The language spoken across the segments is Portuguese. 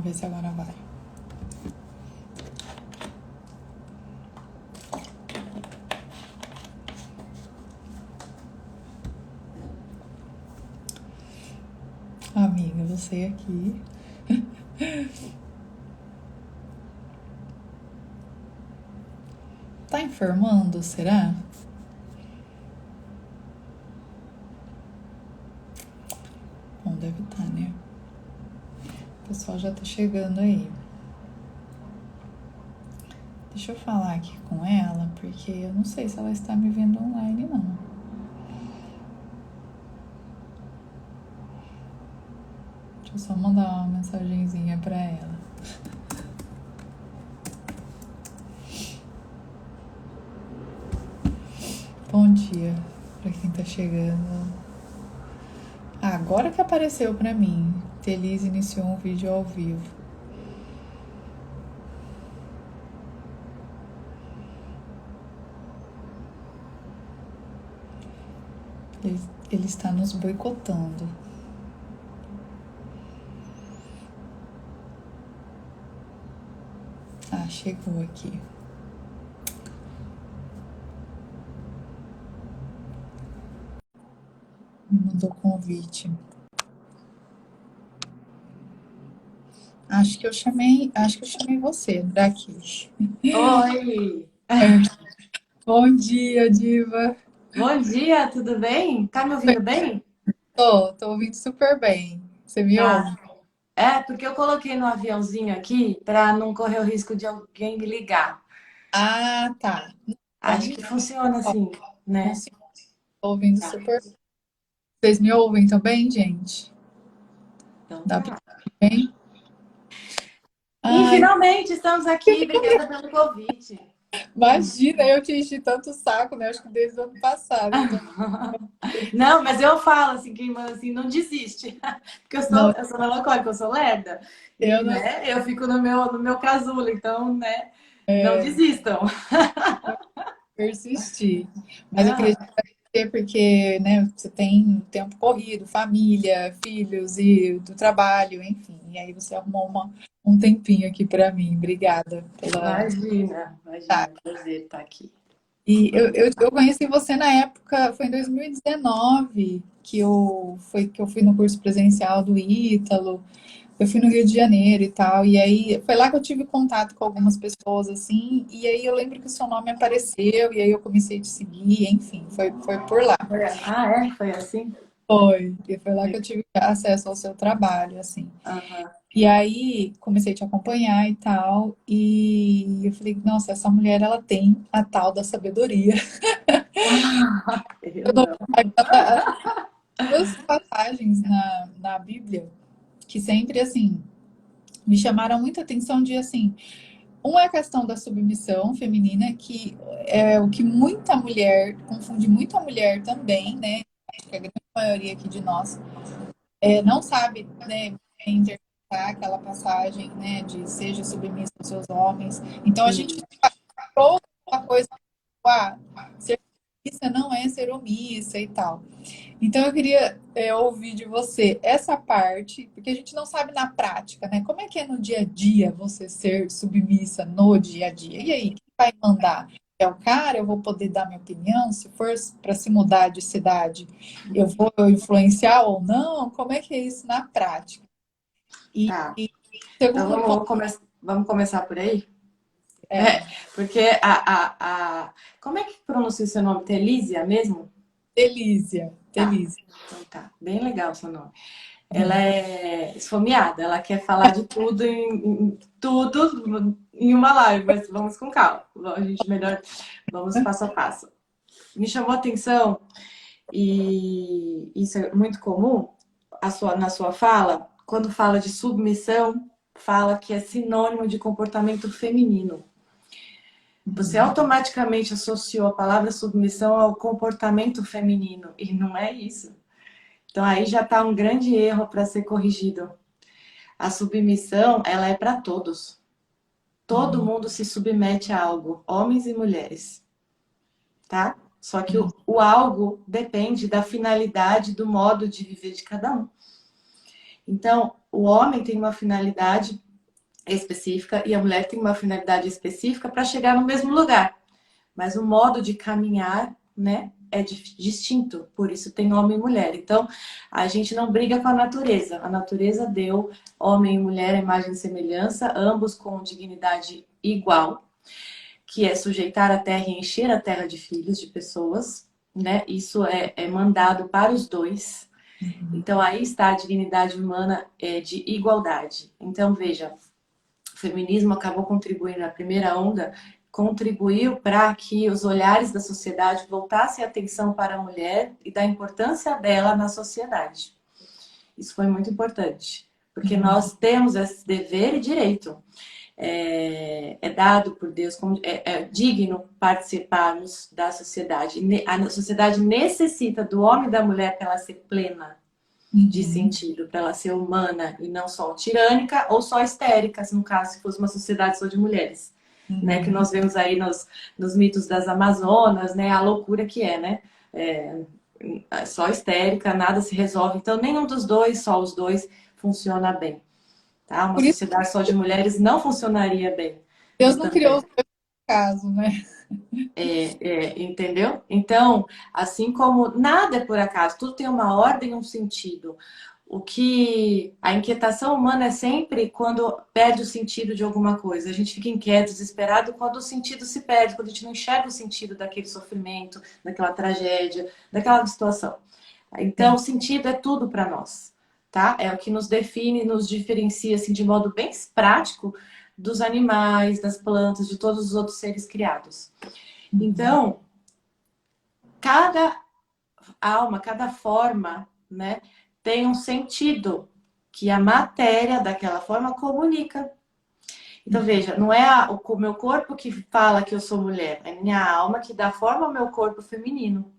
ver se agora vai. Amiga, você aqui. Tá enfermando, será? Bom, deve estar, né? O pessoal já tá chegando aí. Deixa eu falar aqui com ela, porque eu não sei se ela está me vendo online, não. Deixa eu só mandar uma mensagenzinha pra ela. Bom dia pra quem tá chegando. Ah, agora que apareceu pra mim. Feliz iniciou um vídeo ao vivo. Ele está nos boicotando. Ah, chegou aqui. Me mandou convite. Acho que eu chamei você daqui. Oi! Bom dia, diva. Bom dia, tudo bem? Tá me ouvindo bem? Tô ouvindo super bem. Você me ouve? Tá. É, porque eu coloquei no aviãozinho aqui para não correr o risco de alguém me ligar. Ah, tá. Pra Acho mim, que funciona assim, né? funciona. Tô ouvindo Tá. super. Vocês me ouvem também, gente? Então Dá pra tá. ouvir bem? E Ai, finalmente estamos aqui. Obrigada pelo convite. imagina, eu te enchi tanto saco, né? Acho que desde o ano passado. Não, mas eu falo assim, quem manda assim, não desiste. Porque Não, eu sou melancólica, eu sou lerda. eu E, não né, eu fico no meu casulo, então, né, não desistam. persisti. Mas eu queria te Ah, agradecer porque, né, você tem tempo corrido, família, filhos e do trabalho, enfim. E aí você arrumou um tempinho aqui pra mim. Obrigada pela. imagina, imagina, prazer estar aqui. E eu conheci você na época, foi em 2019 que eu fui no curso presencial do Ítalo. Eu fui no Rio de Janeiro e tal, e aí foi lá que eu tive contato com algumas pessoas, assim, e aí eu lembro que o seu nome apareceu, e aí eu comecei a te seguir, enfim, foi por lá. Ah, é? Foi assim? E foi lá que eu tive acesso ao seu trabalho, assim. Aham. E aí comecei a te acompanhar e tal, e eu falei, nossa, essa mulher, ela tem a tal da sabedoria. Eu não. Duas passagens na Bíblia que sempre, assim, me chamaram muita atenção de, assim, uma é a questão da submissão feminina, que é o que muita mulher, confunde muita mulher também, né? Acho que a grande maioria aqui de nós não sabe, né, interpretar aquela passagem, né, de seja submissa aos seus homens. Então a gente Sim. trouxe uma coisa, ah, ser submissa não é ser omissa e tal. Então eu queria ouvir de você essa parte, porque a gente não sabe na prática, né? Como é que é no dia a dia você ser submissa no dia a dia? E aí, quem vai mandar? É o cara? Eu vou poder dar minha opinião? Se for para se mudar de cidade, eu vou influenciar ou não? Como é que é isso na prática? E Tá. Então segundo ponto, vamos começar por aí? é Porque como é que pronuncia o seu nome? Telísia mesmo? Delícia, Tá. delícia. Então tá. Bem legal o seu nome. Ela é esfomeada, ela quer falar de tudo tudo em uma live, mas vamos com calma. A gente melhor vamos passo a passo. Me chamou a atenção, e isso é muito comum, na sua fala, quando fala de submissão, fala que é sinônimo de comportamento feminino. Você automaticamente associou a palavra submissão ao comportamento feminino, e não é isso. Então aí já está um grande erro para ser corrigido. A submissão, ela é para todos. Todo mundo se submete a algo, homens e mulheres, tá? Só que o algo depende da finalidade, do modo de viver de cada um. Então, o homem tem uma finalidade específica e a mulher tem uma finalidade específica para chegar no mesmo lugar. Mas o modo de caminhar, né, é distinto. Por isso tem homem e mulher. Então, a gente não briga com a natureza. A natureza deu homem e mulher à imagem e semelhança, ambos com dignidade igual, que é sujeitar a terra e encher a terra de filhos, de pessoas, né? Isso é mandado para os dois. Então, aí está a dignidade humana de igualdade. Então, veja, o feminismo acabou contribuindo, a primeira onda contribuiu para que os olhares da sociedade voltassem a atenção para a mulher e da importância dela na sociedade. Isso foi muito importante, porque nós temos esse dever e direito. É dado por Deus, como é digno participarmos da sociedade. A sociedade necessita do homem e da mulher para ela ser plena de sentido, para ela ser humana e não só tirânica ou só histérica, no caso, se fosse uma sociedade só de mulheres. Né, que nós vemos aí nos mitos das Amazonas, né, a loucura que né? Só histérica, nada se resolve. Então, nenhum dos dois, só os dois, funciona bem. Tá? Uma Por isso sociedade só de mulheres não funcionaria bem. Deus Eu não criou também. os dois casos, né? Entendeu? Então, assim como nada é por acaso, tudo tem uma ordem e um sentido. O que a inquietação humana é sempre quando perde o sentido de alguma coisa. A gente fica inquieto, desesperado quando o sentido se perde, quando a gente não enxerga o sentido daquele sofrimento, daquela tragédia, daquela situação. Então, o sentido é tudo para nós, tá? É o que nos define, nos diferencia assim de modo bem prático dos animais, das plantas, de todos os outros seres criados. Então, cada alma, cada forma, né, tem um sentido que a matéria daquela forma comunica. Então, veja, não é o meu corpo que fala que eu sou mulher, é minha alma que dá forma ao meu corpo feminino.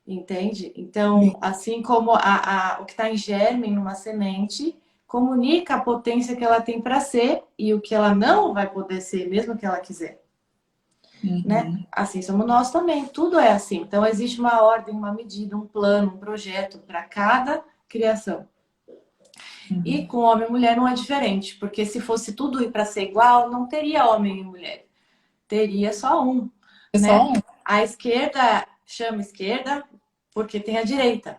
Entende? Então, assim como o que está em germe numa semente, comunica a potência que ela tem para ser e o que ela não vai poder ser, mesmo que ela quiser. Né? Assim somos nós também, tudo é assim. Então existe uma ordem, uma medida, um plano, um projeto para cada criação. E com homem e mulher não é diferente, porque se fosse tudo para ser igual, não teria homem e mulher, teria só um, É só né? um. A esquerda chama esquerda porque tem a direita,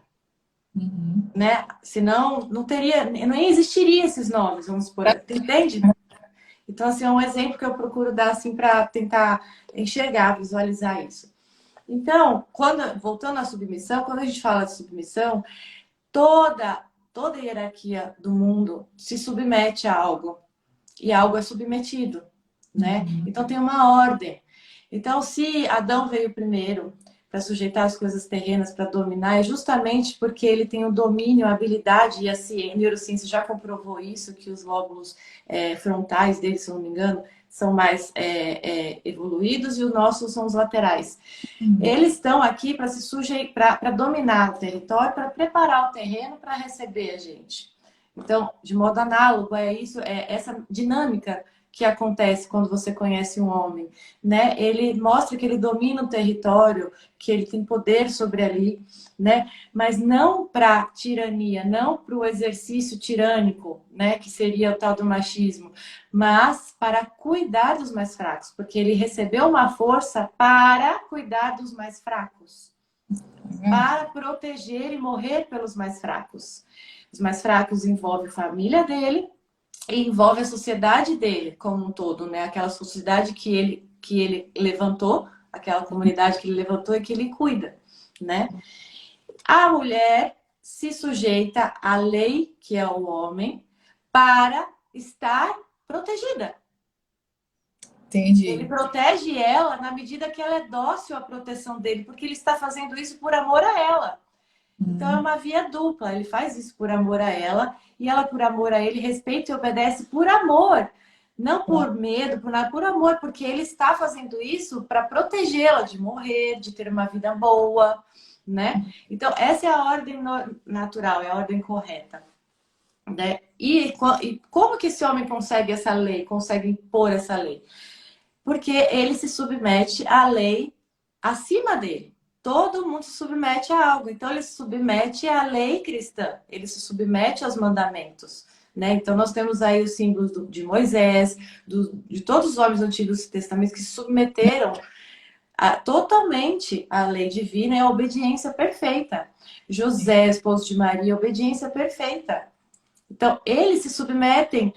né? Senão não teria, nem existiria esses nomes, vamos supor, entende? Então assim é um exemplo que eu procuro dar assim para tentar enxergar, visualizar isso. Então, voltando à submissão, quando a gente fala de submissão, toda hierarquia do mundo se submete a algo. E algo é submetido, né? Então tem uma ordem. Então, se Adão veio primeiro para sujeitar as coisas terrenas, para dominar, é justamente porque ele tem o domínio, a habilidade, e a neurociência já comprovou isso, que os lóbulos frontais dele, se eu não me engano, são mais evoluídos e os nossos são os laterais. Eles estão aqui para se sujeitar, para dominar o território, para preparar o terreno para receber a gente. Então, de modo análogo, é essa dinâmica que acontece quando você conhece um homem, né? Ele mostra que ele domina o território, que ele tem poder sobre ali, né? Mas não para tirania, não para o exercício tirânico, né? Que seria o tal do machismo, mas para cuidar dos mais fracos, porque ele recebeu uma força para cuidar dos mais fracos, para proteger e morrer pelos mais fracos. Os mais fracos envolve a família dele e envolve a sociedade dele como um todo, né? Aquela sociedade que ele levantou, aquela comunidade que ele levantou e que ele cuida, né? A mulher se sujeita à lei, que é o homem, para estar protegida. Entendi. Ele protege ela na medida que ela é dócil à proteção dele, porque ele está fazendo isso por amor a ela. Então é uma via dupla. Ele faz isso por amor a ela e ela, por amor a ele, respeita e obedece por amor. Não por medo, por nada, por amor, porque ele está fazendo isso para protegê-la de morrer, de ter uma vida boa, né? Então, essa é a ordem natural, é a ordem correta. Né? E como que esse homem consegue essa lei, consegue impor essa lei? Porque ele se submete à lei acima dele. Todo mundo se submete a algo. Então, ele se submete à lei cristã. Ele se submete aos mandamentos. né? Então, nós temos aí os símbolos de Moisés, de todos os homens do Antigo Testamento que se submeteram totalmente à lei divina e à obediência perfeita. José, esposo de Maria, obediência perfeita. Então, eles se submetem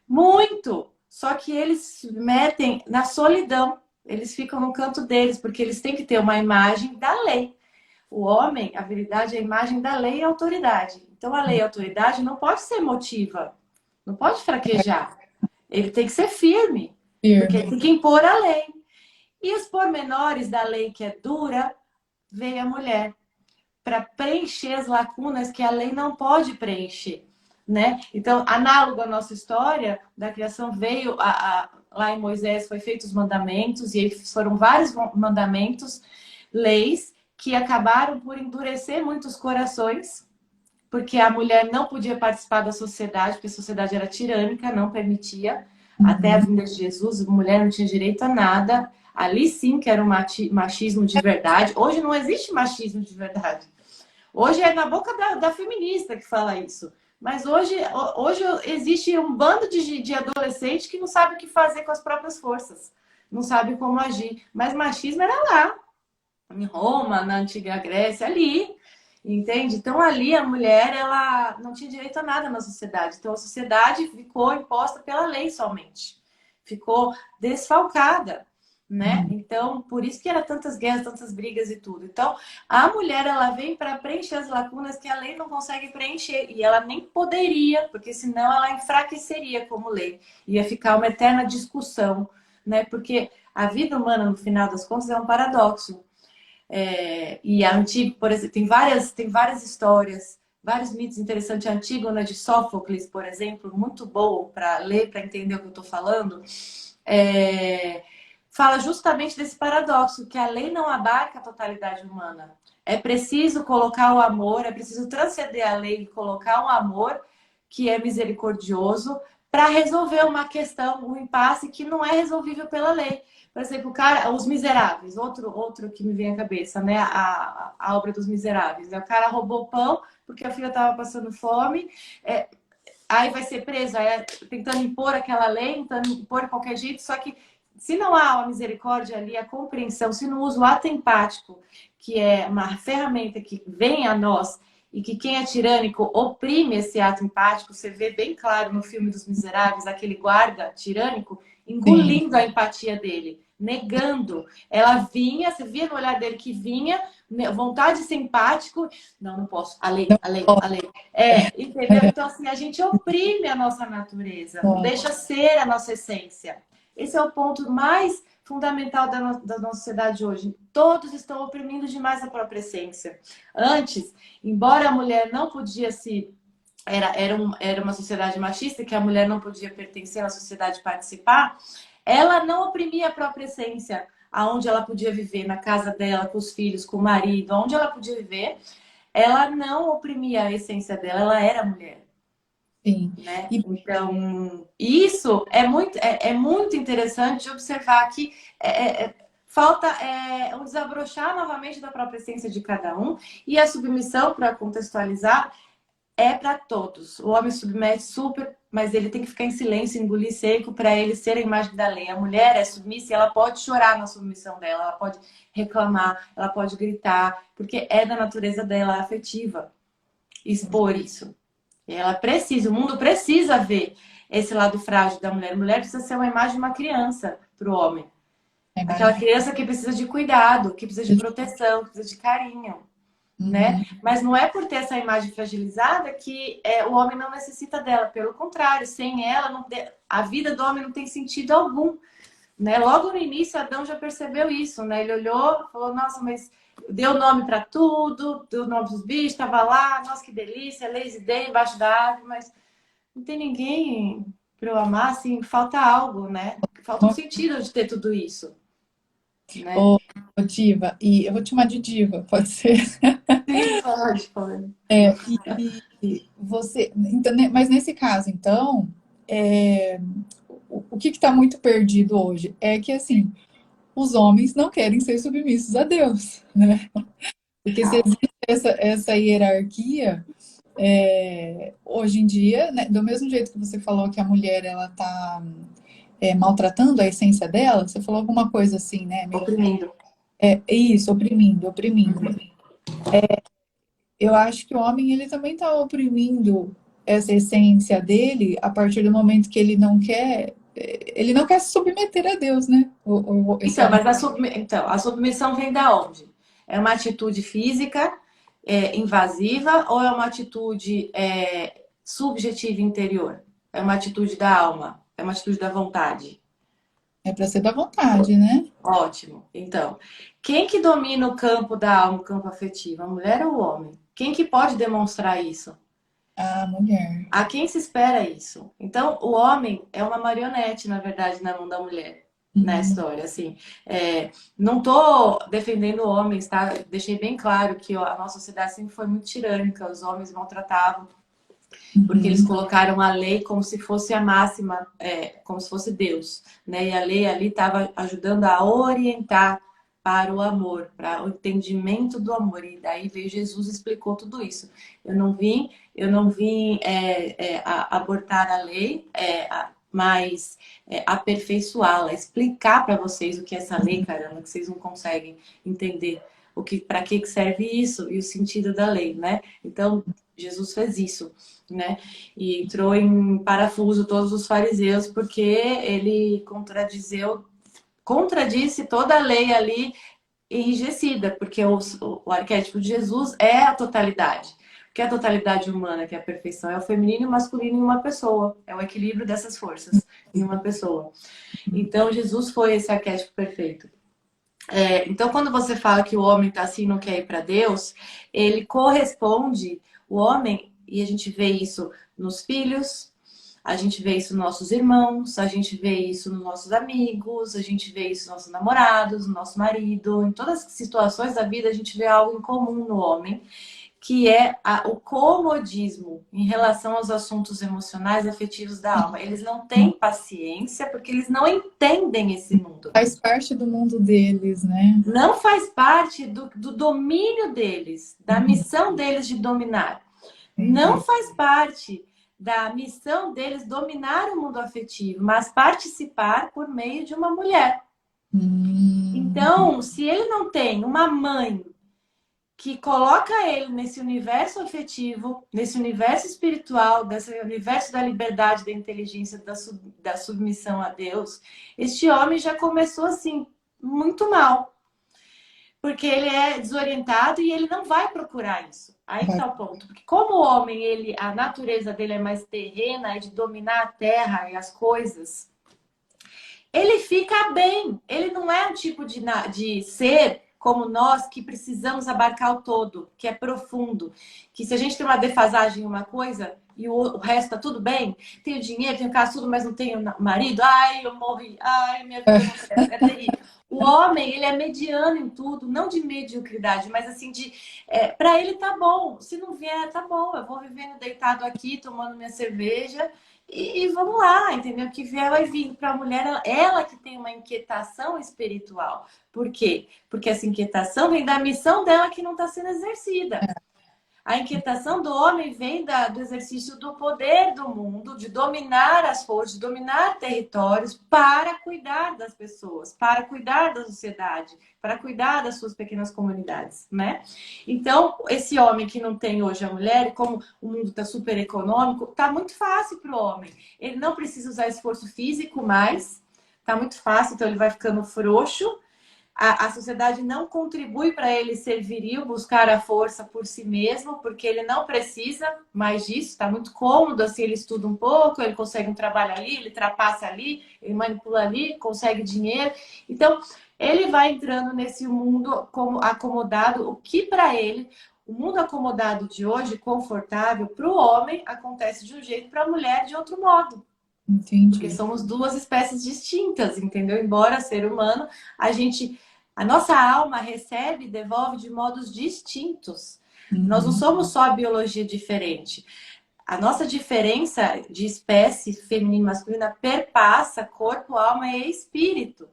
muito, só que eles se submetem na solidão. Eles ficam no canto deles, porque eles têm que ter uma imagem da lei. O homem, a virilidade é a imagem da lei e autoridade. Então, a lei e a autoridade não pode ser emotiva, não pode fraquejar. Ele tem que ser firme, porque ele Firme. tem que impor a lei. E os pormenores da lei que é dura, vem a mulher para preencher as lacunas que a lei não pode preencher, né? Então, análogo à nossa história da criação, veio lá em Moisés foi feitos os mandamentos, e aí foram vários mandamentos, leis, que acabaram por endurecer muitos corações, porque a mulher não podia participar da sociedade, porque a sociedade era tirânica, não permitia. Até a vinda de Jesus, a mulher não tinha direito a nada. Ali sim que era um machismo de verdade. Hoje não existe machismo de verdade. Hoje é na boca da feminista que fala isso. Mas hoje existe um bando de adolescentes que não sabe o que fazer com as próprias forças. Não sabe como agir. Mas machismo era lá. Em Roma, na antiga Grécia, ali. Entende? Então ali a mulher ela não tinha direito a nada na sociedade. Então a sociedade ficou imposta pela lei somente. Ficou desfalcada, né? Então por isso que era tantas guerras, tantas brigas e tudo. Então a mulher ela vem para preencher as lacunas que a lei não consegue preencher e ela nem poderia, porque senão ela enfraqueceria como lei. Ia ficar uma eterna discussão, né? Porque a vida humana no final das contas é um paradoxo. E a Antígona, por exemplo, tem várias histórias, vários mitos interessantes. A Antígona de Sófocles, por exemplo, muito bom para ler, para entender o que eu estou falando, fala justamente desse paradoxo, que a lei não abarca a totalidade humana. É preciso colocar o amor, é preciso transcender a lei e colocar um amor que é misericordioso para resolver uma questão, um impasse que não é resolvível pela lei. Por exemplo, o cara, Os Miseráveis, outro que me vem à cabeça, né? A obra dos Miseráveis. Né? O cara roubou pão porque a filha estava passando fome, aí vai ser preso, tentando impor aquela lei, tentando impor de qualquer jeito, só que se não há a misericórdia ali, a compreensão, se não usa o ato empático, que é uma ferramenta que vem a nós e que quem é tirânico oprime esse ato empático, você vê bem claro no filme dos Miseráveis, aquele guarda tirânico Sim. engolindo a empatia dele, negando. Ela vinha, você via no olhar dele que vinha, vontade de ser empático, não posso, a lei, a lei, a lei. Entendeu? Então, assim, a gente oprime a nossa natureza, não deixa ser a nossa essência. Esse é o ponto mais fundamental da nossa sociedade hoje. Todos estão oprimindo demais a própria essência. Antes, embora a mulher não podia se... Era uma sociedade machista, que a mulher não podia pertencer à sociedade e participar, ela não oprimia a própria essência, aonde ela podia viver, na casa dela, com os filhos, com o marido, onde ela podia viver, ela não oprimia a essência dela, ela era mulher. Sim. Né? E, Então, isso é muito interessante de observar que falta um desabrochar novamente da própria essência de cada um, e a submissão, para contextualizar, é para todos. O homem submete super, mas ele tem que ficar em silêncio, engolir seco, para ele ser a imagem da lei. A mulher é submissa e ela pode chorar na submissão dela, ela pode reclamar, ela pode gritar, porque é da natureza dela afetiva expor isso. E ela precisa, o mundo precisa ver esse lado frágil da mulher. A mulher precisa ser uma imagem de uma criança para o homem. Aquela criança que precisa de cuidado, que precisa de proteção, que precisa de carinho. Né? Mas não é por ter essa imagem fragilizada que o homem não necessita dela. Pelo contrário, sem ela, a vida do homem não tem sentido algum. Né? Logo no início, Adão já percebeu isso. Né? Ele olhou e falou, nossa, mas deu nome para tudo, deu nome para os bichos, estava lá, nossa, que delícia, lazy day embaixo da árvore, mas não tem ninguém para eu amar, assim, falta algo, né? Falta um sentido de ter tudo isso. Né? ô, Diva, e eu vou te chamar de Diva, pode ser? Sim, pode. Você, então, mas nesse caso, então, o que está muito perdido hoje é que, assim, os homens não querem ser submissos a Deus, né? Porque se Real. existe essa hierarquia, Hoje em dia, né, do mesmo jeito que você falou que a mulher ela tá maltratando a essência dela, você falou alguma coisa assim, né? Oprimindo. Isso, oprimindo, oprimindo. Uhum. Eu acho que o homem ele também está oprimindo essa essência dele a partir do momento que ele não quer se submeter a Deus, né? Esse Então, homem. mas a submissão vem da onde? É uma atitude física, invasiva, ou é uma atitude subjetiva interior? É uma atitude da alma? É uma atitude da vontade? É para ser da vontade, né? Ótimo. Então, quem que domina o campo da alma, o campo afetivo? A mulher ou o homem? Quem que pode demonstrar isso? A mulher. A quem se espera isso? Então, o homem é uma marionete, na verdade, na mão da mulher, na Uhum, história, assim. Não tô defendendo homens, tá? Deixei bem claro que a nossa sociedade sempre foi muito tirânica, os homens maltratavam, porque eles uhum, colocaram a lei como se fosse a máxima, como se fosse Deus, né? E a lei ali estava ajudando a orientar para o amor, para o entendimento do amor. E daí veio Jesus e explicou tudo isso. Eu não vim abortar a lei, mas aperfeiçoá-la, explicar para vocês o que é essa lei, caramba, que vocês não conseguem entender para que serve isso e o sentido da lei, né? Então, Jesus fez isso, né? E entrou em parafuso todos os fariseus porque ele contradisse toda a lei ali enrijecida, porque o arquétipo de Jesus é a totalidade. O que é a totalidade humana, que é a perfeição? É o feminino e o masculino em uma pessoa. É o equilíbrio dessas forças em uma pessoa. Então, Jesus foi esse arquétipo perfeito. Então, quando você fala que o homem está assim, não quer ir para Deus, ele corresponde, o homem, e a gente vê isso nos filhos, a gente vê isso nos nossos irmãos, a gente vê isso nos nossos amigos, a gente vê isso nos nossos namorados, no nosso marido, em todas as situações da vida a gente vê algo em comum no homem, que é o comodismo em relação aos assuntos emocionais, afetivos da alma. Eles não têm paciência porque eles não entendem esse mundo. faz parte do mundo deles, né? Não faz parte do domínio deles, da Uhum, missão deles de dominar. Não entendi. faz parte da missão deles dominar o mundo afetivo, mas participar por meio de uma mulher. Hum, Então, se ele não tem uma mãe que coloca ele nesse universo afetivo, nesse universo espiritual, desse universo da liberdade, da inteligência, da submissão a Deus, este homem já começou assim, muito mal. Porque ele é desorientado e ele não vai procurar isso. Aí que vai. tá o ponto. Porque como o homem, a natureza dele é mais terrena, é de dominar a terra e as coisas, ele fica bem. Ele não é um tipo de ser como nós que precisamos abarcar o todo, que é profundo. Que se a gente tem uma defasagem em uma coisa e o resto tá tudo bem, tenho dinheiro, tenho casa, tudo, mas não tenho marido, ai, eu morri, ai, minha vida não presta, é terrível. O homem, ele é mediano em tudo, não de mediocridade, mas assim, para ele tá bom. Se não vier, tá bom, eu vou vivendo deitado aqui, tomando minha cerveja e vamos lá, entendeu? Que vier vai vir. Para a mulher, ela que tem uma inquietação espiritual. Por quê? Porque essa inquietação vem da missão dela que não está sendo exercida. A inquietação do homem vem do exercício do poder do mundo, de dominar as forças, de dominar territórios para cuidar das pessoas, para cuidar da sociedade, para cuidar das suas pequenas comunidades, né? Então, esse homem que não tem hoje a mulher, e como o mundo está super econômico, tá muito fácil para o homem. Ele não precisa usar esforço físico mais, tá muito fácil, então ele vai ficando frouxo. A sociedade não contribui para ele ser viril, buscar a força por si mesmo, porque ele não precisa mais disso, está muito cômodo, assim, ele estuda um pouco, ele consegue um trabalho ali, ele trapaça ali, ele manipula ali, consegue dinheiro. Então, ele vai entrando nesse mundo como acomodado, o que para ele, o mundo acomodado de hoje, confortável, para o homem, acontece de um jeito, para a mulher de outro modo. Porque Entendi. somos duas espécies distintas, entendeu? Embora ser humano, a nossa alma recebe e devolve de modos distintos. Nós não Uhum. somos só a biologia diferente. A nossa diferença de espécie feminina e masculina perpassa corpo, alma e espírito.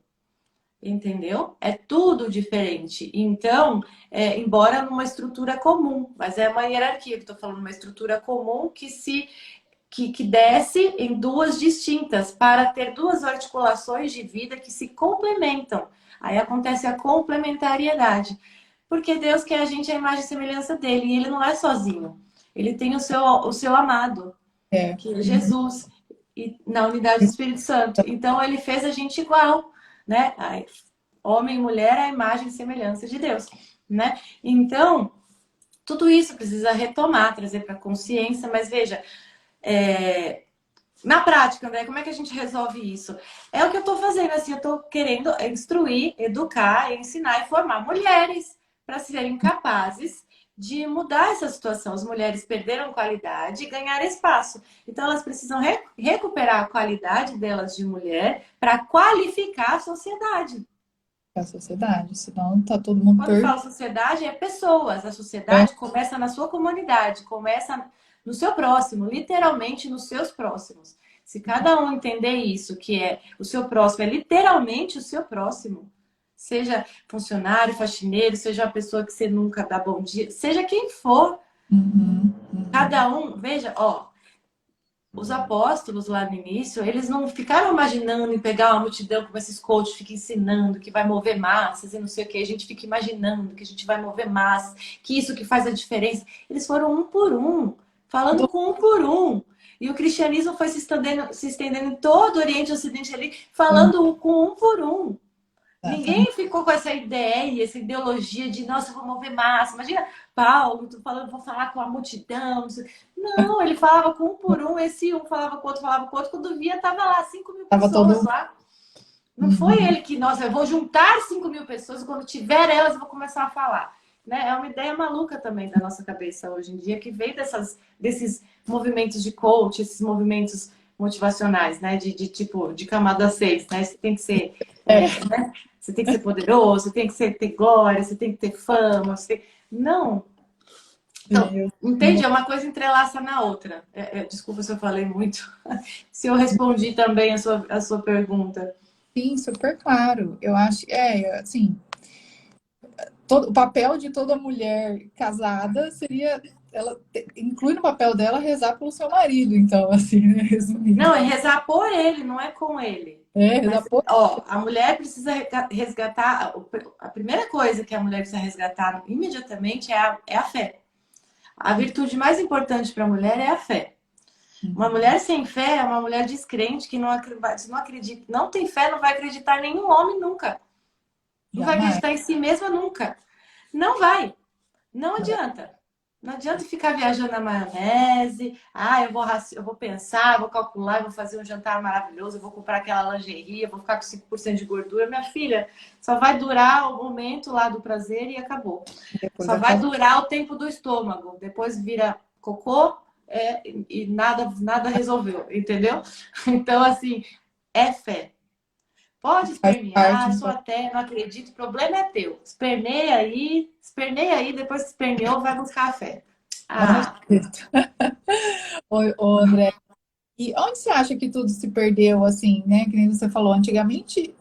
entendeu? É tudo diferente. Então, embora numa estrutura comum, mas é uma hierarquia que estou falando, uma estrutura comum que desce em duas distintas para ter duas articulações de vida que se complementam. Aí acontece a complementariedade. Porque Deus quer a gente a imagem e semelhança dele, e ele não é sozinho. Ele tem o seu amado, É. que é Jesus, e na unidade do Espírito Santo. Então ele fez a gente igual, né? Homem e mulher é a imagem e semelhança de Deus, né? Então, tudo isso precisa retomar, trazer para a consciência, mas veja, na prática, André, como é que a gente resolve isso? É o que eu estou fazendo, assim, eu estou querendo instruir, educar, ensinar e formar mulheres para serem capazes de mudar essa situação. As mulheres perderam qualidade e ganhar espaço. Então, elas precisam recuperar a qualidade delas de mulher para qualificar a sociedade. A sociedade, senão tá todo mundo Quando perdido. falo sociedade, é pessoas. A sociedade começa na sua comunidade, começa no seu próximo, literalmente nos seus próximos. Se cada um entender isso, que é o seu próximo, é literalmente o seu próximo. Seja funcionário, faxineiro, seja uma pessoa que você nunca dá bom dia, seja quem for, Uhum, uhum. cada um, veja, ó, os apóstolos lá no início, eles não ficaram imaginando em pegar uma multidão como esses coaches ficam ensinando que vai mover massas e não sei o que. A gente fica imaginando que a gente vai mover massas, que isso que faz a diferença. Eles foram um por um, falando com um por um. E o cristianismo foi se estendendo em todo o Oriente e Ocidente ali, falando com um por um. Ninguém Exatamente. ficou com essa ideia, essa ideologia de, nossa, eu vou mover massa. Imagina Paulo, tu falando, vou falar com a multidão. Não, ele falava com um por um, esse um falava com o outro, falava com o outro. Quando via, tava lá 5.000 Tava pessoas todo. lá. Não foi Uhum. ele que, nossa, eu vou juntar 5.000 pessoas e quando tiver elas eu vou começar a falar. Né? É uma ideia maluca também da nossa cabeça hoje em dia, que vem desses movimentos de coach, esses movimentos motivacionais, né? De tipo, de camada 6, né? Você tem que ser, É, né? Você tem que ser poderoso, você tem que ter glória, você tem que ter fama. Não. Então, sim, entende? É uma coisa entrelaça na outra. Desculpa se eu falei muito. Se eu respondi também a sua pergunta. sim, super claro. Eu acho, assim, todo, o papel de toda mulher casada seria, ela inclui no papel dela rezar pelo seu marido, então, assim, né, resumindo. Não, é rezar por ele, não é com ele. Rezar Mas, por. ó, a mulher precisa resgatar. A primeira coisa que a mulher precisa resgatar imediatamente é a fé. A virtude mais importante para a mulher é a fé. Uma mulher sem fé é uma mulher descrente que não acredita, não tem fé, não vai acreditar em nenhum homem nunca. Não vai Jamais. acreditar em si mesma nunca. Não vai. Não adianta. Não adianta ficar viajando na maionese. Ah, eu vou pensar, eu vou calcular, eu vou fazer um jantar maravilhoso, eu vou comprar aquela lingerie, eu vou ficar com 5% de gordura. Minha filha, só vai durar o momento lá do prazer e acabou. Depois Só vai acaba. durar o tempo do estômago. Depois vira cocô, e nada resolveu, entendeu? Então, assim, é fé. Pode Faz parte espernear, do sou até, não acredito, o problema é teu. Esperneia aí, depois que esperneou, vai buscar a fé. papel. Ah, Ô, André, e onde você acha que tudo se perdeu, assim, né? Que nem você falou, antigamente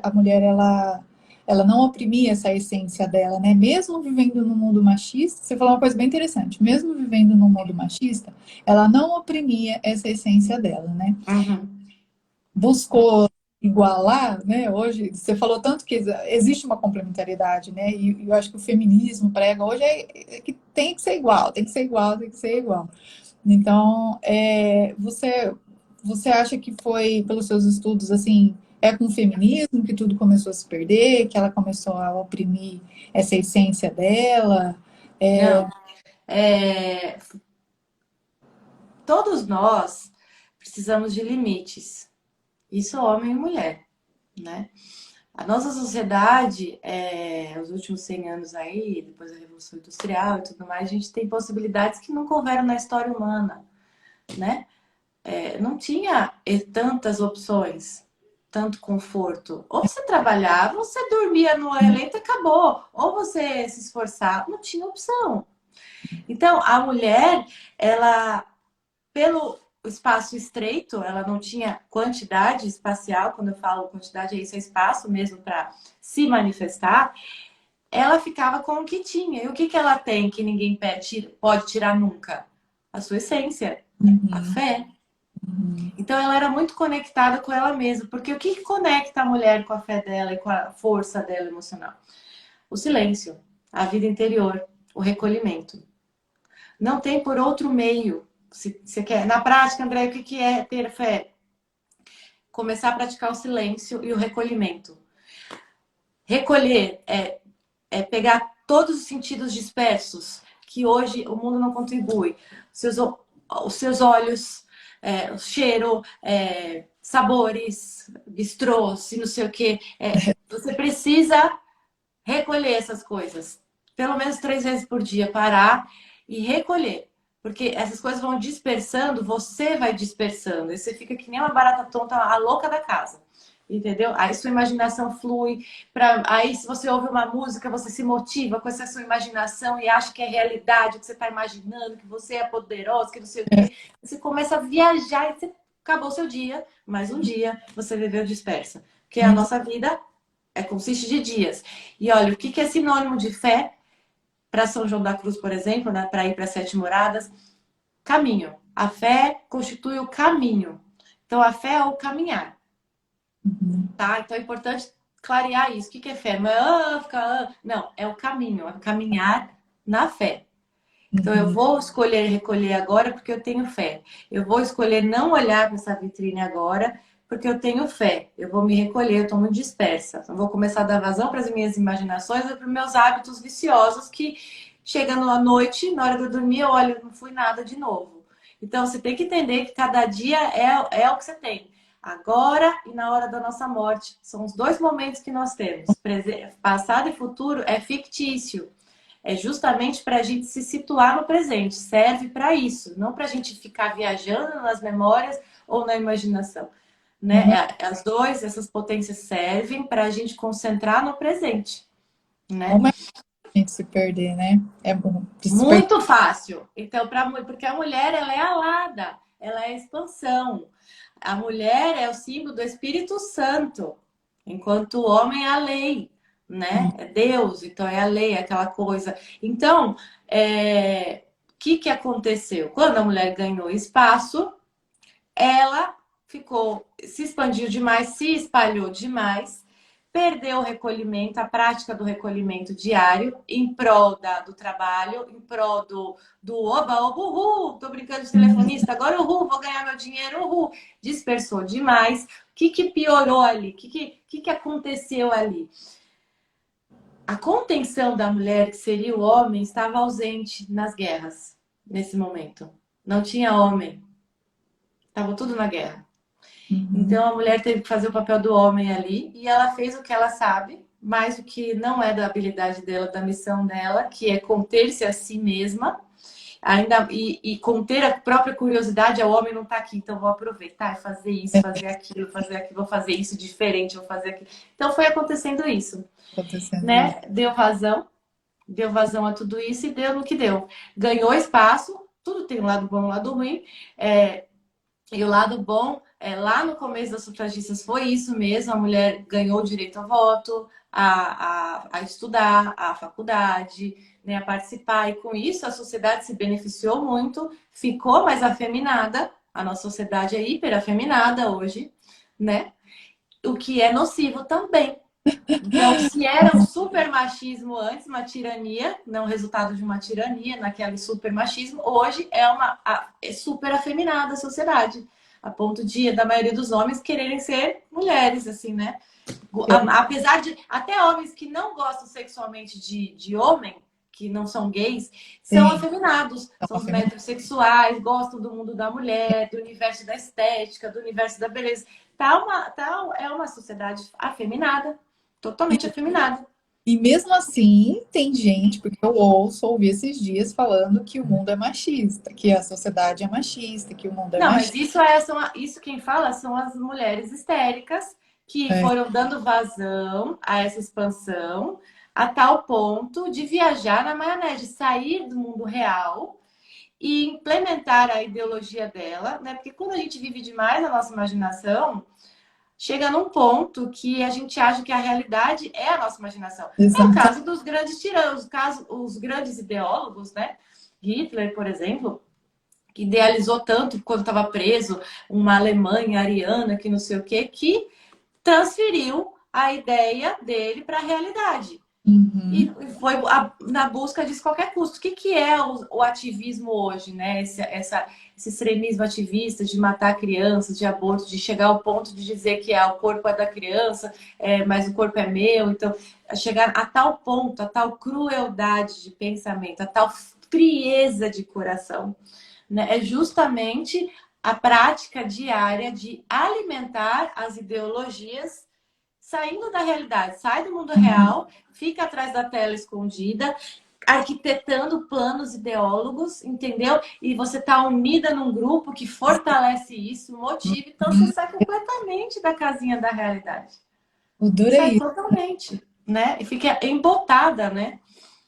a mulher, ela não oprimia essa essência dela, né? Mesmo vivendo num mundo machista, você falou uma coisa bem interessante, mesmo vivendo num mundo machista, ela não oprimia essa essência dela, né? uhum. Buscou igualar, né? Hoje, você falou tanto que existe uma complementariedade, né? E eu acho que o feminismo prega hoje é que tem que ser igual, tem que ser igual, tem que ser igual. Então, você acha que foi, pelos seus estudos, assim, é com o feminismo que tudo começou a se perder, que ela começou a oprimir essa essência dela? É, Não, é, todos nós precisamos de limites. Isso homem e mulher, né? A nossa sociedade, os últimos 100 anos aí, depois da Revolução Industrial e tudo mais, a gente tem possibilidades que nunca houveram na história humana, né? Não tinha tantas opções, tanto conforto. Ou você trabalhava, ou você dormia no eleito e acabou. Ou você se esforçava, não tinha opção. Então, a mulher, ela, pelo o espaço estreito, ela não tinha quantidade espacial, quando eu falo quantidade, é isso, é espaço mesmo para se manifestar, ela ficava com o que tinha. E o que que ela tem que ninguém pode tirar nunca? A sua essência, a Uhum. fé. Uhum. Então ela era muito conectada com ela mesma, porque o que que conecta a mulher com a fé dela e com a força dela emocional? O silêncio, a vida interior, o recolhimento. Não tem por outro meio. Se você quer, na prática, André, o que que é ter fé? Começar a praticar o silêncio e o recolhimento. Recolher é pegar todos os sentidos dispersos que hoje o mundo não contribui. Os seus olhos, o cheiro, sabores, bistrôs e não sei o quê. Você precisa recolher essas coisas. Pelo menos 3 vezes por dia, parar e recolher. Porque essas coisas vão dispersando, você vai dispersando. E você fica que nem uma barata tonta, a louca da casa. Entendeu? Aí sua imaginação flui. Aí, se você ouve uma música, você se motiva com essa sua imaginação e acha que é realidade, que você está imaginando, que você é poderoso, que não sei o quê. Você começa a viajar e você acabou o seu dia. Mais um dia você viveu dispersa. Porque a nossa vida consiste de dias. E olha, o que que é sinônimo de fé para São João da Cruz, por exemplo, né, para ir para as 7 moradas? Caminho. A fé constitui o caminho. Então, a fé é o caminhar, Uhum. tá? Então, é importante clarear isso. O que que é fé? Não é não, é o caminho, é caminhar na fé. Então, eu Uhum. vou escolher recolher agora porque eu tenho fé. Eu vou escolher não olhar para essa vitrine agora porque eu tenho fé. Eu vou me recolher, eu estou muito dispersa. Eu vou começar a dar vazão para as minhas imaginações e para os meus hábitos viciosos que, chegando à noite, na hora de eu dormir, eu olho, não fui nada de novo. Então, você tem que entender que cada dia é o que você tem. Agora e na hora da nossa morte. São os dois momentos que nós temos. Passado e futuro é fictício. É justamente para a gente se situar no presente. Serve para isso, não para a gente ficar viajando nas memórias ou na imaginação. Uhum. Né? Essas potências servem para a gente concentrar no presente. Né? Como é que a gente se perder, né? É bom de se perder. Muito fácil. Então, porque a mulher ela é alada, ela é expansão. A mulher é o símbolo do Espírito Santo, enquanto o homem é a lei, né? É Deus, então é a lei, é aquela coisa. Então, o que aconteceu? Quando a mulher ganhou espaço, ela se expandiu demais, se espalhou demais, perdeu o recolhimento, a prática do recolhimento diário, em prol do trabalho, em prol do oba, oba, uhul, tô brincando de Uhum. telefonista, agora uhul, vou ganhar meu dinheiro, uhul. Dispersou demais. O que piorou ali? O que aconteceu ali? A contenção da mulher, que seria o homem, estava ausente nas guerras, nesse momento. Não tinha homem. Estava tudo na guerra. Uhum. Então a mulher teve que fazer o papel do homem ali e ela fez o que ela sabe, mas o que não é da habilidade dela, da missão dela, que é conter-se a si mesma, ainda e conter a própria curiosidade. O homem não está aqui, então vou aproveitar e fazer aquilo, vou fazer isso diferente, vou fazer aquilo. Então foi acontecendo isso, Acontecendo isso. né? Deu vazão a tudo isso e deu no que deu. Ganhou espaço, tudo tem um lado bom e um lado ruim. E o lado bom, lá no começo das sufragistas foi isso mesmo, a mulher ganhou o direito ao voto, a estudar, a faculdade, né, a participar, e com isso a sociedade se beneficiou muito, ficou mais afeminada, a nossa sociedade é hiper afeminada hoje, né? O que é nocivo também. Então, se era um super machismo antes, uma tirania, não resultado de uma tirania, naquele super machismo, hoje é super afeminada a sociedade, a ponto de da maioria dos homens quererem ser mulheres, assim, né? Apesar de até homens que não gostam sexualmente de homem, que não são gays, são Sim, afeminados, são os metrosexuais, gostam do mundo da mulher, do universo da estética, do universo da beleza. É uma sociedade afeminada, totalmente afeminada. e mesmo assim, tem gente, porque eu ouvi esses dias falando que o mundo é machista, que a sociedade é machista, que o mundo é Não, mas machista. isso quem fala são as mulheres histéricas que É, foram dando vazão a essa expansão a tal ponto de viajar na maionese, sair do mundo real e implementar a ideologia dela, né? Porque quando a gente vive demais a nossa imaginação, chega num ponto que a gente acha que a realidade é a nossa imaginação. É o Exato. caso dos grandes tiranos, os grandes ideólogos, né? Hitler, por exemplo, que idealizou tanto quando estava preso, uma Alemanha ariana, que não sei o quê, que transferiu a ideia dele para a realidade. E Uhum. foi na busca disso a qualquer custo. O que é o ativismo hoje, né? Esse extremismo ativista de matar crianças, de aborto, de chegar ao ponto de dizer que o corpo é da criança, mas o corpo é meu. Então, chegar a tal ponto, a tal crueldade de pensamento, a tal frieza de coração, né? É justamente a prática diária de alimentar as ideologias saindo da realidade, sai do mundo Uhum. real, fica atrás da tela escondida, arquitetando planos ideólogos, entendeu? E você tá unida num grupo que fortalece isso, motiva, então você Uhum. sai completamente da casinha da realidade. O duro é Sai isso. totalmente, né? E fica embotada, né?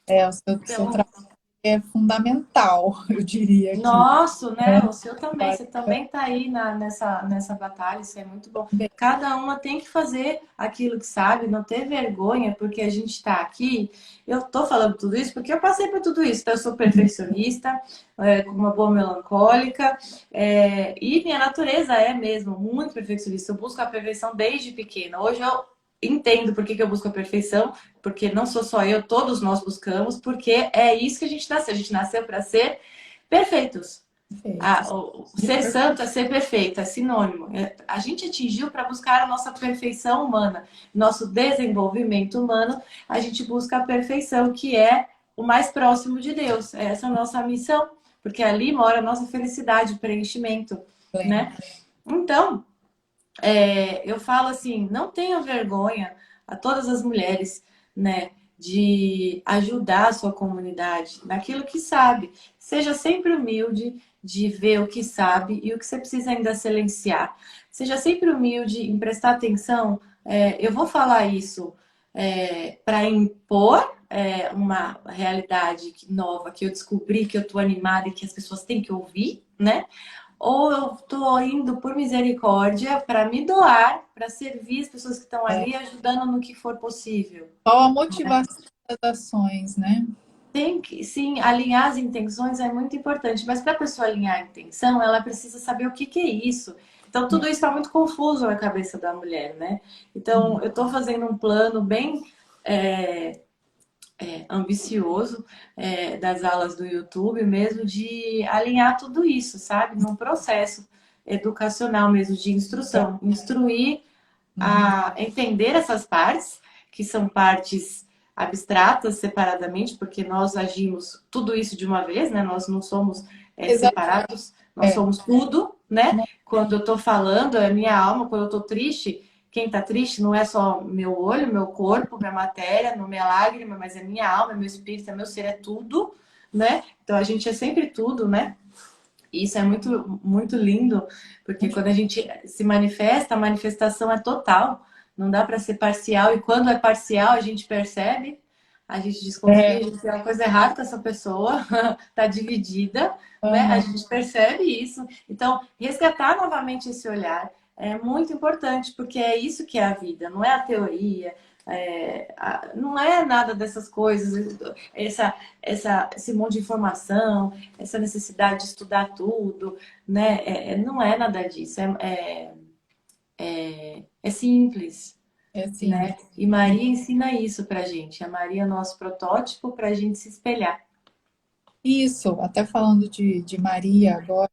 O seu Pelo, trabalho é fundamental, eu diria aqui. Nosso, Né? né? O seu também. Você também tá aí nessa batalha, isso é muito bom. Bem, Cada uma tem que fazer aquilo que sabe, não ter vergonha, porque a gente está aqui. Eu tô falando tudo isso porque eu passei por tudo isso. Então, eu sou perfeccionista, com uma boa melancólica, e minha natureza é mesmo muito perfeccionista. Eu busco a perfeição desde pequena. Hoje eu entendo por que que eu busco a perfeição, porque não sou só eu, todos nós buscamos, porque é isso que a gente nasceu. A gente nasceu para ser perfeitos. perfeito. O ser Super. santo é ser perfeito, é sinônimo. A gente atingiu para buscar a nossa perfeição humana, nosso desenvolvimento humano, a gente busca a perfeição, que é o mais próximo de Deus. Essa é a nossa missão, porque ali mora a nossa felicidade, preenchimento, Pleno. né? Então, eu falo assim, não tenham vergonha a todas as mulheres, né, de ajudar a sua comunidade naquilo que sabe. Seja sempre humilde de ver o que sabe e o que você precisa ainda silenciar. Seja sempre humilde em prestar atenção. Eu vou falar isso para impor uma realidade nova que eu descobri, que eu estou animada e que as pessoas têm que ouvir, né? Ou eu estou indo por misericórdia para me doar, para servir as pessoas que estão É. ali, ajudando no que for possível. Qual a motivação das ações, né? Tem que, sim, alinhar as intenções é muito importante, mas para a pessoa alinhar a intenção, ela precisa saber o que que é isso. Então, tudo isso está muito confuso na cabeça da mulher, né? Então, eu estou fazendo um plano bem é, ambicioso das aulas do YouTube mesmo, de alinhar tudo isso, sabe? Num processo educacional mesmo, de instrução. Instruir Uhum. a entender essas partes, que são partes abstratas separadamente, porque nós agimos tudo isso de uma vez, né? Nós não somos Exato. separados, nós É. somos tudo, né? Não, Quando eu estou falando, é minha alma, quando eu estou triste, quem está triste não é só meu olho, meu corpo, minha matéria, não minha lágrima, mas é minha alma, é meu espírito, é meu ser, é tudo, né? Então a gente é sempre tudo, né? E isso é muito, muito lindo, porque muito quando a gente se manifesta, a manifestação é total, não dá para ser parcial, e quando é parcial, a gente percebe, a gente desconfia, é. a gente tem uma coisa errada com essa pessoa, está dividida, né? A Aham. gente percebe isso. Então, resgatar novamente esse olhar é muito importante, porque é isso que é a vida, não é a teoria, não é nada dessas coisas, esse monte de informação, essa necessidade de estudar tudo, né? Não é nada disso, é simples, É assim. né? E Maria ensina isso pra gente. A Maria é nosso protótipo pra gente se espelhar. Isso, até falando de Maria agora,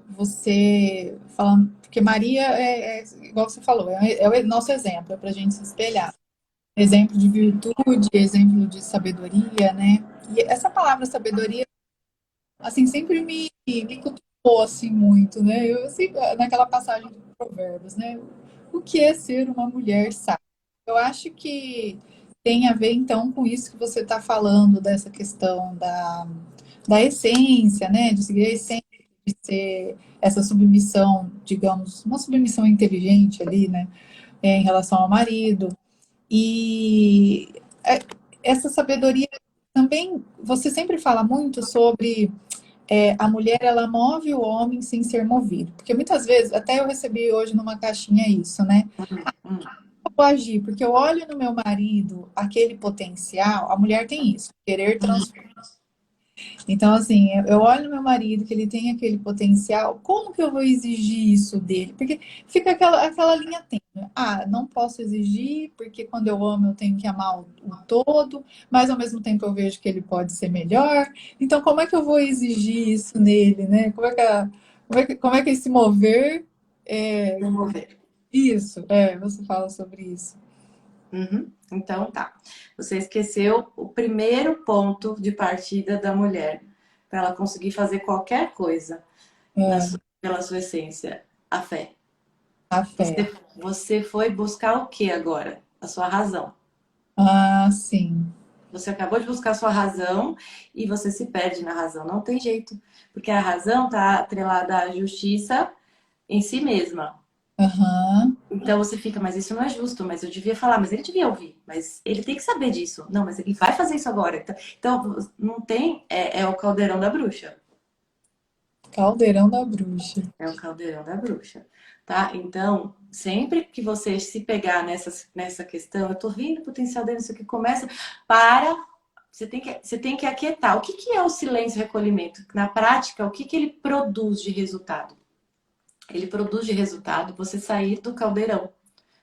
você falando, porque Maria igual você falou, é o nosso exemplo, é para a gente se espelhar. Exemplo de virtude, exemplo de sabedoria, né? E essa palavra sabedoria, assim, sempre me cutucou, assim, muito, né? Eu, assim, naquela passagem de Provérbios, né? O que é ser uma mulher sábia? Eu acho que tem a ver, então, com isso que você está falando, dessa questão da essência, né? De seguir a essência, de ser essa submissão, digamos, uma submissão inteligente ali, né? Em relação ao marido. E essa sabedoria também, você sempre fala muito sobre a mulher ela move o homem sem ser movido. Porque muitas vezes, até eu recebi hoje numa caixinha isso, né? Hum. Eu vou agir, porque eu olho no meu marido aquele potencial, a mulher tem isso, querer transformar. Então, assim, eu olho meu marido, que ele tem aquele potencial, como que eu vou exigir isso dele? Porque fica aquela linha tênue. Ah, não posso exigir, porque quando eu amo eu tenho que amar o todo, mas ao mesmo tempo eu vejo que ele pode ser melhor. Então, como é que eu vou exigir isso nele, né? Como é que esse mover é Desenvolver. isso? Você fala sobre isso. Uhum. Então tá. Você esqueceu o primeiro ponto de partida da mulher para ela conseguir fazer qualquer coisa É, pela sua essência, a fé. a fé. Você foi buscar o que agora? A sua razão. Ah, sim. Você acabou de buscar a sua razão e você se perde na razão. Não tem jeito, porque a razão está atrelada à justiça em si mesma. Aham. Então você fica, mas isso não é justo, mas eu devia falar, mas ele devia ouvir, mas ele tem que saber disso. Não, mas ele vai fazer isso agora. Então não tem, é o caldeirão da bruxa. Caldeirão da bruxa. É o caldeirão da bruxa, tá? Então, sempre que você se pegar nessa questão, eu tô vendo o potencial dele, isso aqui começa, para, você tem que aquietar. O que é o silêncio e recolhimento? Na prática, o que ele produz de resultado? Ele produz de resultado você sair do caldeirão,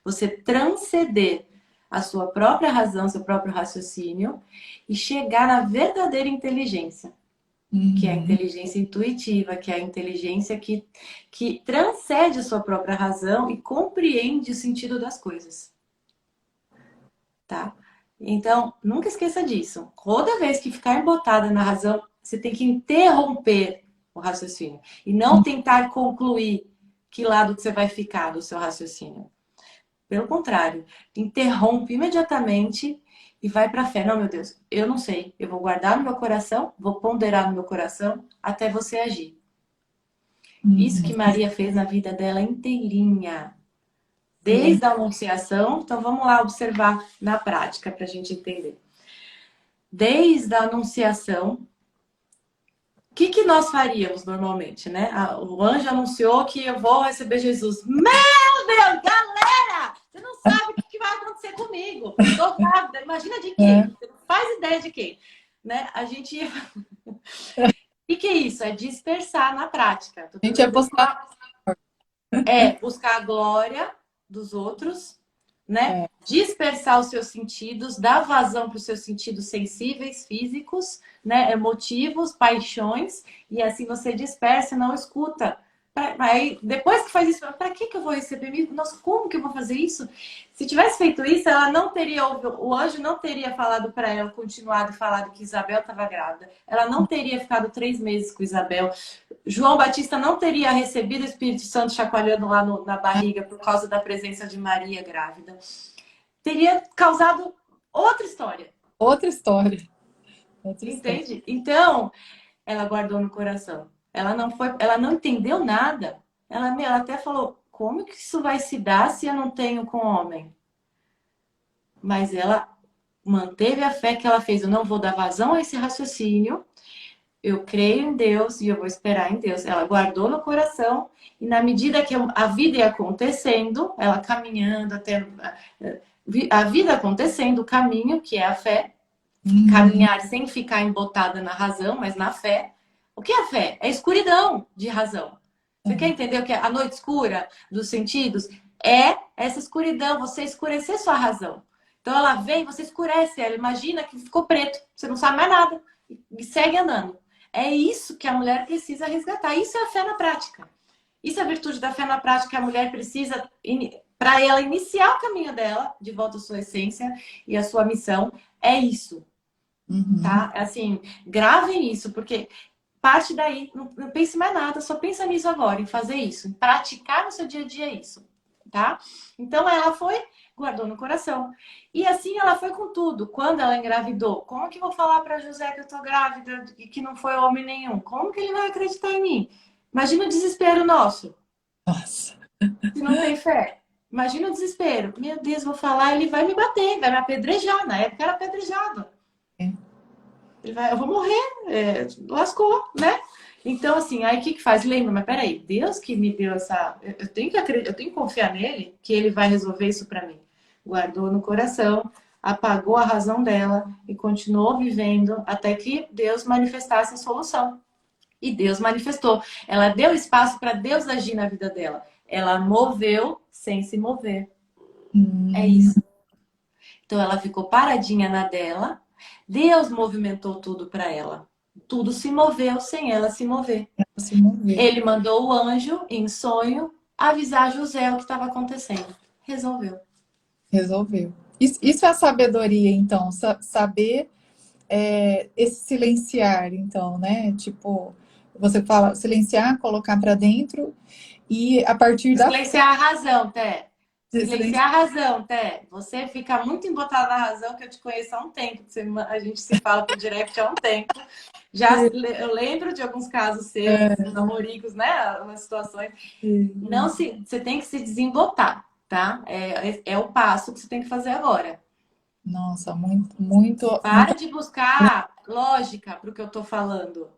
você transcender a sua própria razão, seu próprio raciocínio e chegar na verdadeira inteligência, que é a Uhum. inteligência intuitiva, que é a inteligência que transcende a sua própria razão e compreende o sentido das coisas, tá? Então, nunca esqueça disso. Toda vez que ficar embotada na razão, você tem que interromper o raciocínio e não tentar concluir que lado que você vai ficar do seu raciocínio. Pelo contrário, interrompe imediatamente e vai para a fé. Não, meu Deus, eu não sei. Eu vou guardar no meu coração, vou ponderar no meu coração até você agir. Isso Uhum. que Maria fez na vida dela inteirinha, desde a anunciação. Então vamos lá observar na prática para a gente entender. Desde a anunciação, o que nós faríamos normalmente, né? O anjo anunciou que eu vou receber Jesus. Meu Deus, galera! Você não sabe o que vai acontecer comigo. Tô grávida. Imagina de É. quem? Você não faz ideia de quem. Né? A gente. O que é isso? É dispersar na prática. Tô A gente ia trazendo postar. buscar a glória dos outros, né? É. Dispersar os seus sentidos, dar vazão para os seus sentidos sensíveis, físicos, né? Emotivos, paixões, e assim você dispersa e não escuta. Aí, depois que faz isso, para que eu vou receber? Nossa, como que eu vou fazer isso? Se tivesse feito isso, ela não teria, o anjo não teria falado para ela, continuado e falado que Isabel estava grávida. Ela não teria ficado 3 meses com Isabel. João Batista não teria recebido o Espírito Santo chacoalhando lá na barriga por causa da presença de Maria grávida. Teria causado outra história. Outra história. Outra história. Entende? Então, ela guardou no coração. Ela não entendeu nada. Ela até falou: como que isso vai se dar se eu não tenho com homem? Mas ela manteve a fé que ela fez. Eu não vou dar vazão a esse raciocínio. Eu creio em Deus e eu vou esperar em Deus. Ela guardou no coração e na medida que a vida ia acontecendo, ela caminhando até a vida acontecendo, o caminho que é a fé, Uhum. caminhar sem ficar embotada na razão, mas na fé. O que é a fé? É escuridão de razão. Você quer É. entender o que é a noite escura dos sentidos? É essa escuridão, você escurecer sua razão. Então ela vem, você escurece ela, imagina que ficou preto, você não sabe mais nada e segue andando. É isso que a mulher precisa resgatar. Isso é a fé na prática. Isso é a virtude da fé na prática que a mulher precisa para ela iniciar o caminho dela de volta à sua essência e à sua missão. É isso, Uhum. tá? Assim, gravem isso, porque parte daí, não pense mais nada, só pensa nisso agora, em fazer isso, em praticar no seu dia a dia isso, tá? Então ela foi, guardou no coração. E assim ela foi com tudo. Quando ela engravidou, como que eu vou falar para José que eu tô grávida e que não foi homem nenhum? Como que ele vai acreditar em mim? Imagina o desespero nosso, Nossa. se não tem fé. Imagina o desespero. Meu Deus, vou falar, ele vai me bater, vai me apedrejar. Na época era apedrejado. É. Eu vou morrer, lascou, né? Então, assim, aí o que que faz? Lembra, mas peraí, Deus que me deu essa. Eu tenho que acreditar, eu tenho que confiar nele, que ele vai resolver isso para mim. Guardou no coração, apagou a razão dela e continuou vivendo até que Deus manifestasse a solução. E Deus manifestou. Ela deu espaço para Deus agir na vida dela. Ela moveu sem se mover. É Hum, isso. Então ela ficou paradinha na dela. Deus movimentou tudo para ela. Tudo se moveu sem ela se mover. se mover. Ele mandou o anjo em sonho avisar José o que estava acontecendo. Resolveu. Resolveu. Isso é sabedoria, então, saber esse silenciar, então, né? Tipo, você fala silenciar, colocar para dentro e a partir da fé, Silenciar a razão, Té. silenciar. Silenciar a razão, Té. Você fica muito embotada na razão, que eu te conheço há um tempo. A gente se fala por direct há um tempo. Eu lembro de alguns casos seus, namoricos, né? Umas situações. Não se, você tem que se desembotar, tá? É o passo que você tem que fazer agora. Nossa, muito, muito, Para muito. de buscar lógica para o que eu tô falando.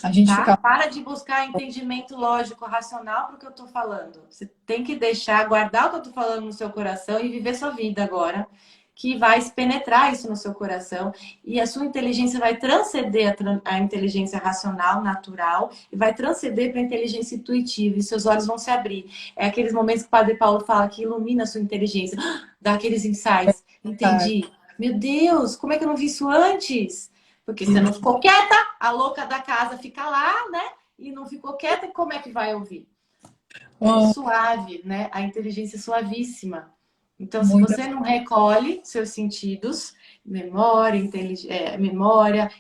A gente Tá? fica. Para de buscar entendimento lógico, racional para o que eu estou falando. Você tem que deixar, guardar o que eu estou falando no seu coração e viver sua vida agora, que vai penetrar isso no seu coração e a sua inteligência vai transcender a inteligência racional, natural, e vai transcender para a inteligência intuitiva e seus olhos vão se abrir. É aqueles momentos que o Padre Paulo fala que ilumina a sua inteligência, dá aqueles insights. Entendi. Meu Deus, como é que eu não vi isso antes? Porque você não ficou quieta, a louca da casa fica lá, né? E não ficou quieta, como é que vai ouvir? É Oh, suave, né? A inteligência é suavíssima. Então, se muita. você não recolhe seus sentidos, memória,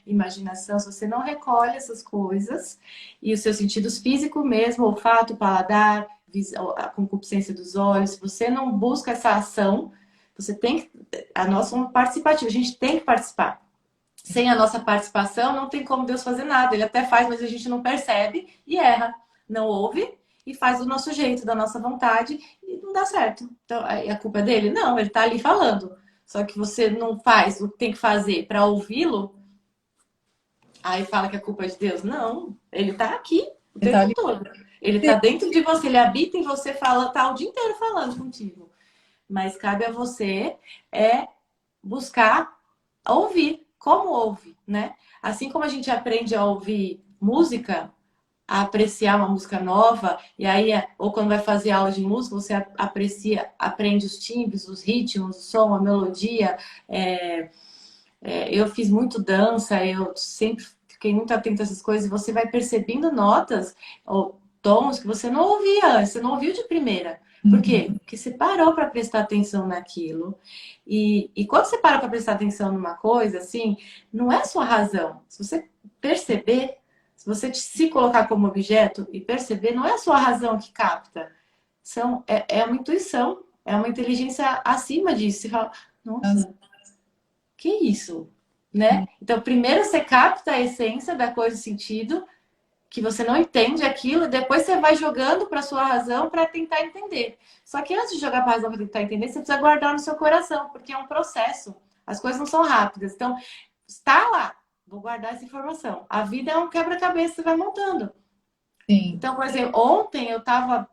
imaginação, se você não recolhe essas coisas, e os seus sentidos físicos mesmo, olfato, paladar, a concupiscência dos olhos, se você não busca essa ação, você tem que. A nós somos participativos, a gente tem que participar. Sem a nossa participação, não tem como Deus fazer nada. Ele até faz, mas a gente não percebe e erra. Não ouve e faz do nosso jeito, da nossa vontade e não dá certo. Então, a culpa é dele? Não, ele tá ali falando. Só que você não faz o que tem que fazer para ouvi-lo, aí fala que a culpa é de Deus. Não, ele tá aqui o Ele tá tempo ali. todo. Ele tá dentro de você, ele habita em você, fala, tá o dia inteiro falando contigo. Mas cabe a você buscar ouvir, como ouve, né? Assim como a gente aprende a ouvir música, a apreciar uma música nova, e aí, ou quando vai fazer aula de música, você aprecia, aprende os timbres, os ritmos, o som, a melodia. Eu fiz muito dança, eu sempre fiquei muito atenta a essas coisas, e você vai percebendo notas ou tons que você não ouvia antes, você não ouviu de primeira. Por quê? Uhum. Porque você parou para prestar atenção naquilo. E quando você para para prestar atenção numa coisa, assim, não é sua razão. Se você perceber, se você se colocar como objeto e perceber, não é a sua razão que capta. É uma intuição, é uma inteligência acima disso. Você fala, Nossa, nossa, que isso? Né? Então, primeiro você capta a essência da coisa, o sentido, que você não entende aquilo, e depois você vai jogando para sua razão para tentar entender. Só que antes de jogar para a razão para tentar entender, você precisa guardar no seu coração, porque é um processo. As coisas não são rápidas. Então, está lá, vou guardar essa informação. A vida é um quebra-cabeça que você vai montando. sim. Então, por exemplo, ontem eu estava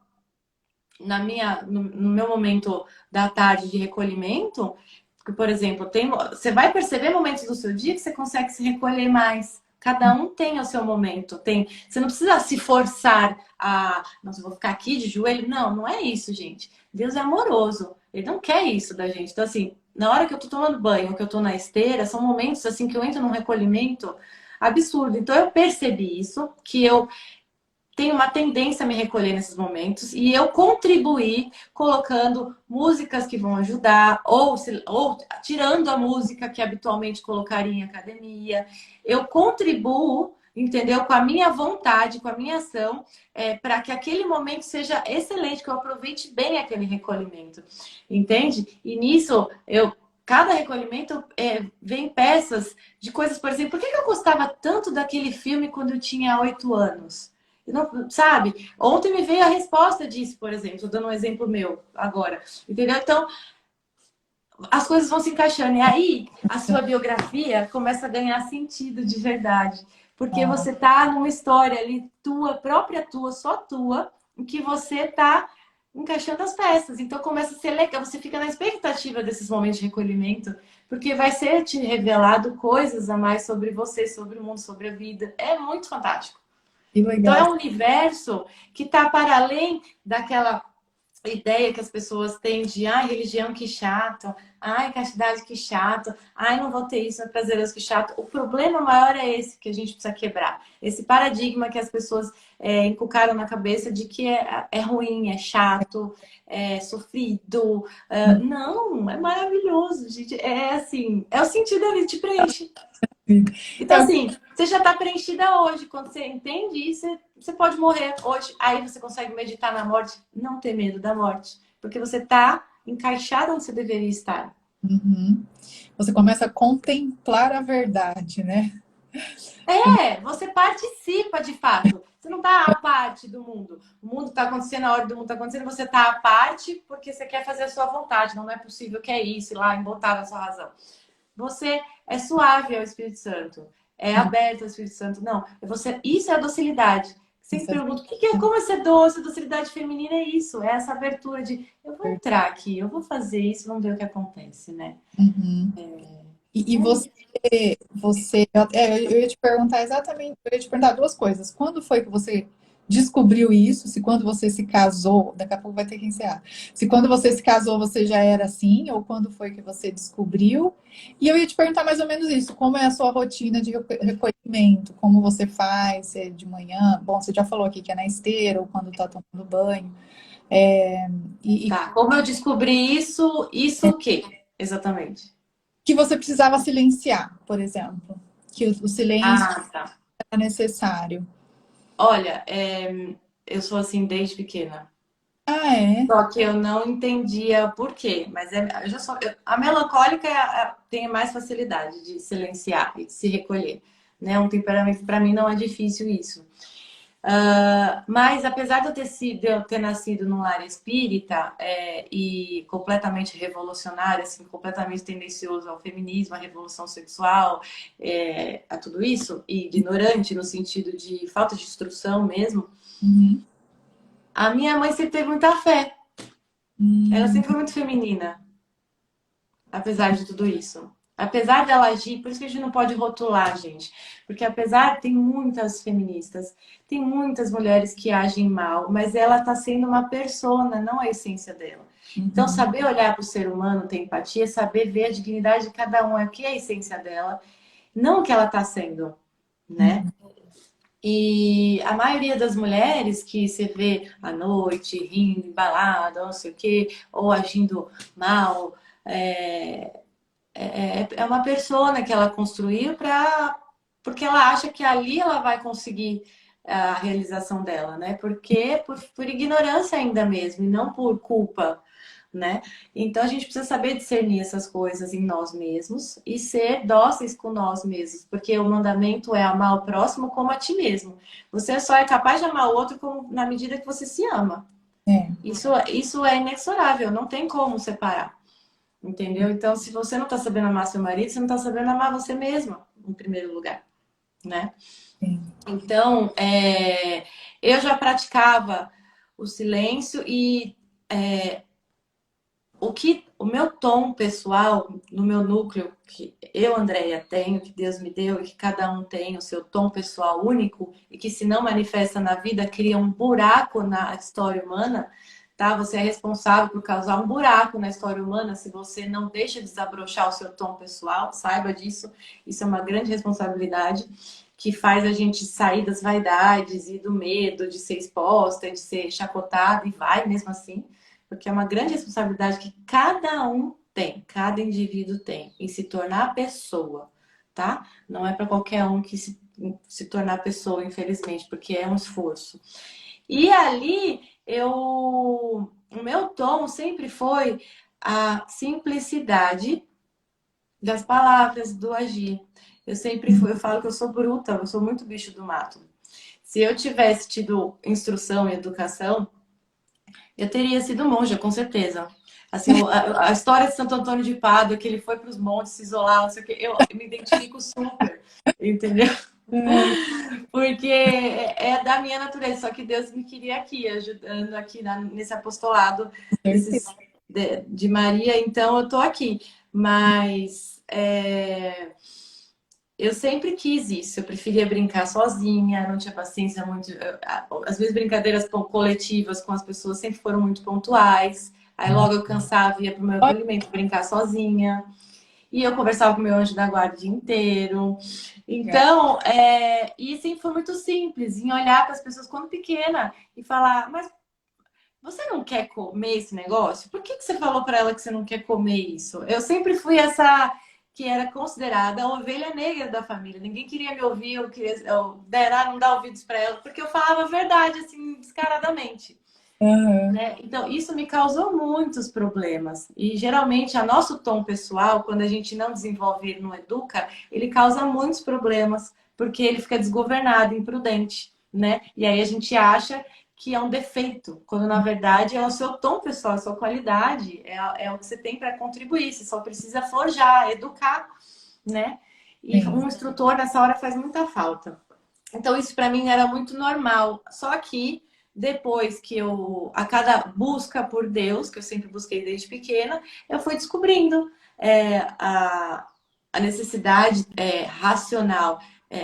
no meu momento da tarde de recolhimento, porque, por exemplo, você vai perceber momentos do seu dia que você consegue se recolher mais. Cada um tem o seu momento. Você não precisa se forçar a, nossa, eu vou ficar aqui de joelho. Não, não é isso, gente. Deus é amoroso. Ele não quer isso da gente. Então, assim, na hora que eu tô tomando banho, que eu tô na esteira, são momentos assim que eu entro num recolhimento absurdo. Então, eu percebi isso, que eu tenho uma tendência a me recolher nesses momentos e eu contribuir colocando músicas que vão ajudar ou tirando a música que habitualmente colocaria em academia. Eu contribuo, entendeu? Com a minha vontade, com a minha ação, para que aquele momento seja excelente, que eu aproveite bem aquele recolhimento, entende? E nisso, cada recolhimento vem peças de coisas, por exemplo, por que eu gostava tanto daquele filme quando eu tinha 8 anos? Não, sabe? Ontem me veio a resposta disso, por exemplo. Estou dando um exemplo meu agora. Entendeu? Então, as coisas vão se encaixando. E aí, a sua biografia começa a ganhar sentido de verdade. porque Ah, você tá numa história ali tua, própria tua, só tua, em que você tá encaixando as peças. Então começa a ser legal, você fica na expectativa desses momentos de recolhimento, porque vai ser te revelado coisas a mais sobre você, sobre o mundo, sobre a vida. É muito fantástico. que Então é legal. um universo que está para além daquela ideia que as pessoas têm de ai, religião que chato, ai, castidade que chato, ai, não vou ter isso, não é prazeroso que chato. O problema maior é esse que a gente precisa quebrar. Esse paradigma que as pessoas inculcaram na cabeça de que é ruim, é chato, é sofrido. Não, é maravilhoso, gente. É assim, é o sentido da vida, te preenche. Então, É, assim, você já está preenchida hoje. Quando você entende isso, você pode morrer hoje. Aí você consegue meditar na morte, não ter medo da morte. Porque você está encaixada onde você deveria estar. uhum. Você começa a contemplar a verdade, né? Você participa de fato. Você não está à parte do mundo. O mundo está acontecendo, a hora do mundo está acontecendo, você está à parte porque você quer fazer a sua vontade. Não é possível que é isso, ir lá embotar a sua razão. Você é suave ao Espírito Santo, é aberto ao Espírito Santo. Não, isso é a docilidade. Sempre Isso é pergunto, como é ser doce? A docilidade feminina é isso, é essa abertura de eu vou verdade. entrar aqui, eu vou fazer isso, vamos ver o que acontece, né? Uhum. E É isso. eu ia te perguntar exatamente, eu ia te perguntar duas coisas. Quando foi que você descobriu isso? Se quando você se casou, daqui a pouco vai ter que encerrar. Se quando você se casou você já era assim, ou quando foi que você descobriu? E eu ia te perguntar mais ou menos isso, como é a sua rotina de recolhimento? Como você faz? Se é de manhã? Bom, você já falou aqui que é na esteira ou quando está tomando banho. É, e Tá, como eu descobri isso, isso o quê? Exatamente. que você precisava silenciar, por exemplo. Que o silêncio Ah, tá. era necessário. Olha, eu sou assim desde pequena. Ah, é? Só que eu não entendia por quê. Mas eu já sou, a melancólica tem mais facilidade de silenciar e de se recolher. Né? Um temperamento, para mim, não é difícil isso. Mas apesar de eu ter nascido num lar espírita e completamente revolucionário, assim, completamente tendencioso ao feminismo, à revolução sexual, a tudo isso, e ignorante no sentido de falta de instrução mesmo, Uhum. a minha mãe sempre teve muita fé. Ela Hum, sempre foi muito feminina. Apesar de tudo isso. Apesar dela agir, por isso que a gente não pode rotular, gente. Porque apesar, tem muitas feministas, tem muitas mulheres que agem mal, mas ela está sendo uma persona, não a essência dela. Então, uhum. saber olhar para o ser humano, ter empatia, saber ver a dignidade de cada um, é o que é a essência dela, não o que ela está sendo, né? Uhum. E a maioria das mulheres que você vê à noite, rindo, embalada, não sei o quê, ou agindo mal, é, é uma persona que ela construiu porque ela acha que ali ela vai conseguir a realização dela, né? Porque por ignorância ainda mesmo, e não por culpa, né? Então a gente precisa saber discernir essas coisas em nós mesmos e ser dóceis com nós mesmos, porque o mandamento é amar o próximo como a ti mesmo. Você só é capaz de amar o outro na medida que você se ama. É, Isso é inexorável, não tem como separar. Entendeu? Então, se você não tá sabendo amar seu marido, você não tá sabendo amar você mesma, em primeiro lugar, né? sim. Então, eu já praticava o silêncio e o meu tom pessoal, no meu núcleo, que eu, Andréia, tenho, que Deus me deu, e que cada um tem o seu tom pessoal único, e que se não manifesta na vida, cria um buraco na história humana, tá? Você é responsável por causar um buraco na história humana se você não deixa desabrochar o seu tom pessoal, saiba disso, isso é uma grande responsabilidade que faz a gente sair das vaidades e do medo de ser exposta, de ser chacotada, e vai mesmo assim, porque é uma grande responsabilidade que cada um tem, cada indivíduo tem, em se tornar pessoa, tá? Não é para qualquer um que se tornar pessoa, infelizmente, porque é um esforço. E ali, o meu tom sempre foi a simplicidade das palavras, do agir. Eu sempre fui, eu falo que eu sou bruta, eu sou muito bicho do mato. Se eu tivesse tido instrução e educação, eu teria sido monja, com certeza. Assim, a história de Santo Antônio de Pádua, que ele foi para os montes se isolar, não sei o quê, eu me identifico super, entendeu? Ai, Porque é da minha natureza, só que Deus me queria aqui, ajudando aqui nesse apostolado com certeza. de Maria, então eu tô aqui. Mas eu sempre quis isso, eu preferia brincar sozinha, não tinha paciência muito. As minhas brincadeiras coletivas com as pessoas sempre foram muito pontuais. Aí logo eu cansava, ia pro meu Olha, acolhimento brincar sozinha. E eu conversava com o meu anjo da guarda o dia inteiro. Então, e sempre foi muito simples, em olhar para as pessoas quando pequena e falar, mas você não quer comer esse negócio? Por que você falou para ela que você não quer comer isso? Eu sempre fui essa que era considerada a ovelha negra da família. Ninguém queria me ouvir, não dar ouvidos para ela, porque eu falava a verdade, assim, descaradamente. aham, Né? Então, isso me causou muitos problemas. E geralmente, a nosso tom pessoal, quando a gente não desenvolve, ele não educa, ele causa muitos problemas, porque ele fica desgovernado, imprudente, né? E aí a gente acha que é um defeito, quando na verdade é o seu tom pessoal, a sua qualidade, é o que você tem para contribuir, você só precisa forjar, educar, né? E sim. um instrutor nessa hora faz muita falta. Então, isso para mim era muito normal. Só que depois que a cada busca por Deus, que eu sempre busquei desde pequena, eu fui descobrindo a necessidade racional,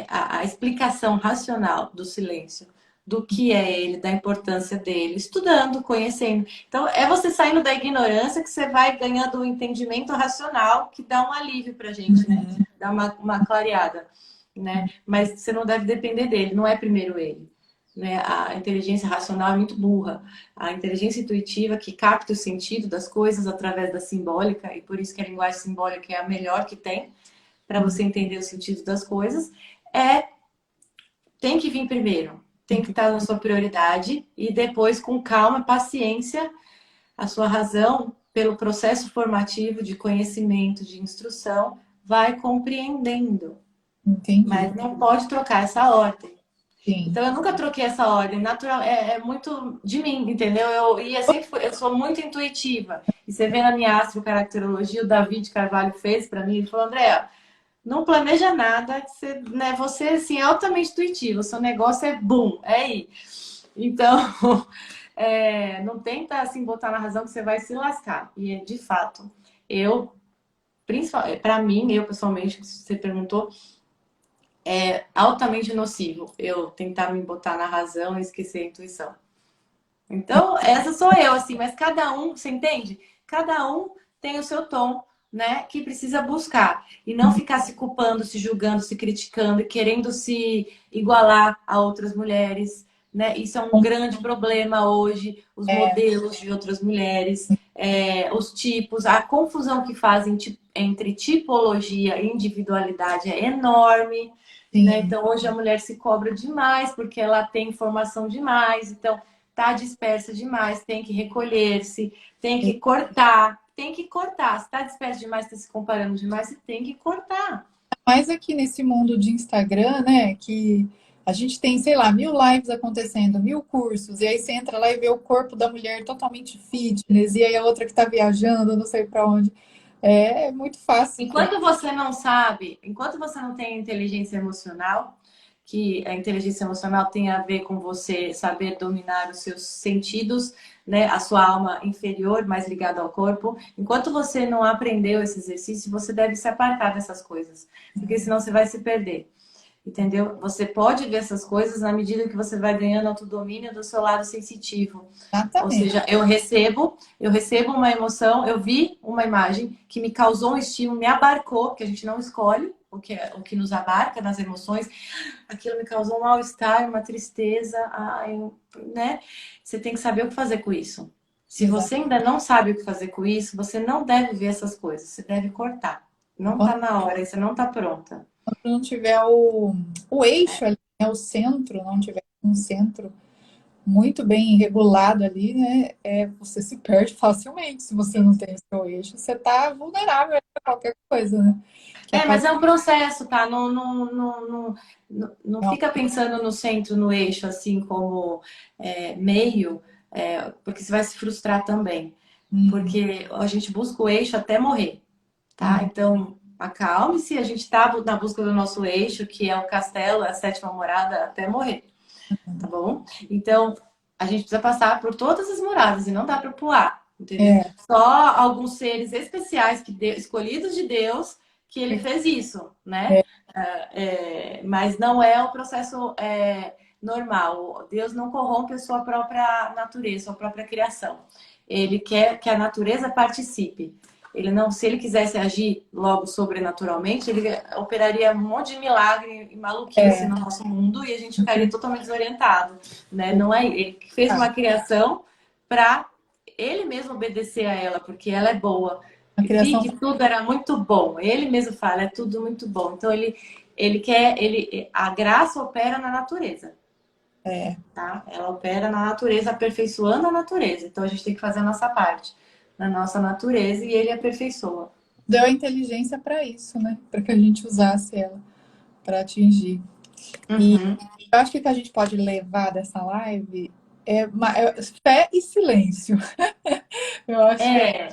a explicação racional do silêncio, do que é ele, da importância dele, estudando, conhecendo. Então, é você saindo da ignorância que você vai ganhando o entendimento racional que dá um alívio pra gente, né? Uhum. Dá uma clareada, né? Mas você não deve depender dele, não é primeiro ele. Né? A inteligência racional é muito burra. A inteligência intuitiva, que capta o sentido das coisas através da simbólica, e por isso que a linguagem simbólica é a melhor que tem para você entender o sentido das coisas, é tem que vir primeiro, tem que estar na sua prioridade, e depois, com calma, paciência, a sua razão, pelo processo formativo de conhecimento, de instrução, vai compreendendo. Entendi. Mas não pode trocar essa ordem. Sim. Então eu nunca troquei essa ordem. Natural é muito de mim, entendeu? Eu sou muito intuitiva. E você vê na minha astrocaracterologia, o David de Carvalho fez para mim, ele falou, André, não planeja nada, você assim, é altamente intuitivo, o seu negócio é boom, é aí. Então, não tenta assim botar na razão que você vai se lascar. E de fato, eu, principalmente, para mim, eu pessoalmente, que você perguntou, altamente nocivo eu tentar me botar na razão e esquecer a intuição. Então, essa sou eu, assim, mas cada um, você entende? Cada um tem o seu tom, né, que precisa buscar. E não ficar se culpando, se julgando, se criticando e querendo se igualar a outras mulheres, né? Isso é um grande problema hoje, os É, modelos de outras mulheres, os tipos, a confusão que fazem entre tipologia e individualidade é enorme, né? sim. Então, hoje a mulher se cobra demais porque ela tem informação demais, então tá dispersa demais, tem que recolher-se, tem que cortar, tem que cortar. Se tá dispersa demais, está se comparando demais, você tem que cortar. Mas aqui nesse mundo de Instagram, né, que a gente tem, sei lá, 1.000 lives acontecendo, 1.000 cursos, e aí você entra lá e vê o corpo da mulher totalmente fitness, e aí a outra que tá viajando, não sei para onde. É muito fácil. Enquanto você não sabe, enquanto você não tem inteligência emocional, que a inteligência emocional tem a ver com você saber dominar os seus sentidos, né, a sua alma inferior, mais ligada ao corpo. Enquanto você não aprendeu esse exercício, você deve se apartar dessas coisas, porque senão você vai se perder. Entendeu? Você pode ver essas coisas na medida que você vai ganhando autodomínio do seu lado sensitivo. Ou Exatamente. seja, eu recebo uma emoção, eu vi uma imagem que me causou um estímulo, me abarcou, porque a gente não escolhe o que nos abarca nas emoções. Aquilo me causou um mal-estar, uma tristeza, né? Você tem que saber o que fazer com isso. Se Exato. você ainda não sabe o que fazer com isso, você não deve ver essas coisas, você deve cortar. Não Enquanto tá na hora, você não tá pronta. não tiver o eixo ali, né, o centro, não tiver um centro muito bem regulado ali, né, você se perde facilmente. Se você não tem o seu eixo, você tá vulnerável a qualquer coisa, né? Que Mas aparece. é um processo, tá? Não fica pensando no centro, no eixo, assim como meio, porque você vai se frustrar também. Uhum, Porque a gente busca o eixo até morrer, tá? uhum, Então, acalme-se, a gente está na busca do nosso eixo, que é o castelo, a sétima morada, até morrer, tá bom? Então, a gente precisa passar por todas as moradas e não dá para pular, entendeu? É, Só alguns seres especiais, escolhidos de Deus, que ele fez isso, né? é, Mas não é o processo normal. Deus não corrompe a sua própria natureza, a sua própria criação. Ele quer que a natureza participe. Ele não, se ele quisesse agir logo sobrenaturalmente, ele operaria um monte de milagre e maluquice é. no nosso mundo e a gente ficaria totalmente desorientado, né? Não é ele fez uma criação para ele mesmo obedecer a ela, porque ela é boa. A Vi criação que tudo era muito bom. Ele mesmo fala, é tudo muito bom. Então a graça opera na natureza, é. tá? Ela opera na natureza, aperfeiçoando a natureza. Então a gente tem que fazer a nossa parte na nossa natureza e ele aperfeiçoa. Deu a inteligência para isso, né? Para que a gente usasse ela para atingir. E Uhum. eu acho que o que a gente pode levar dessa live é fé e silêncio. Eu acho que É,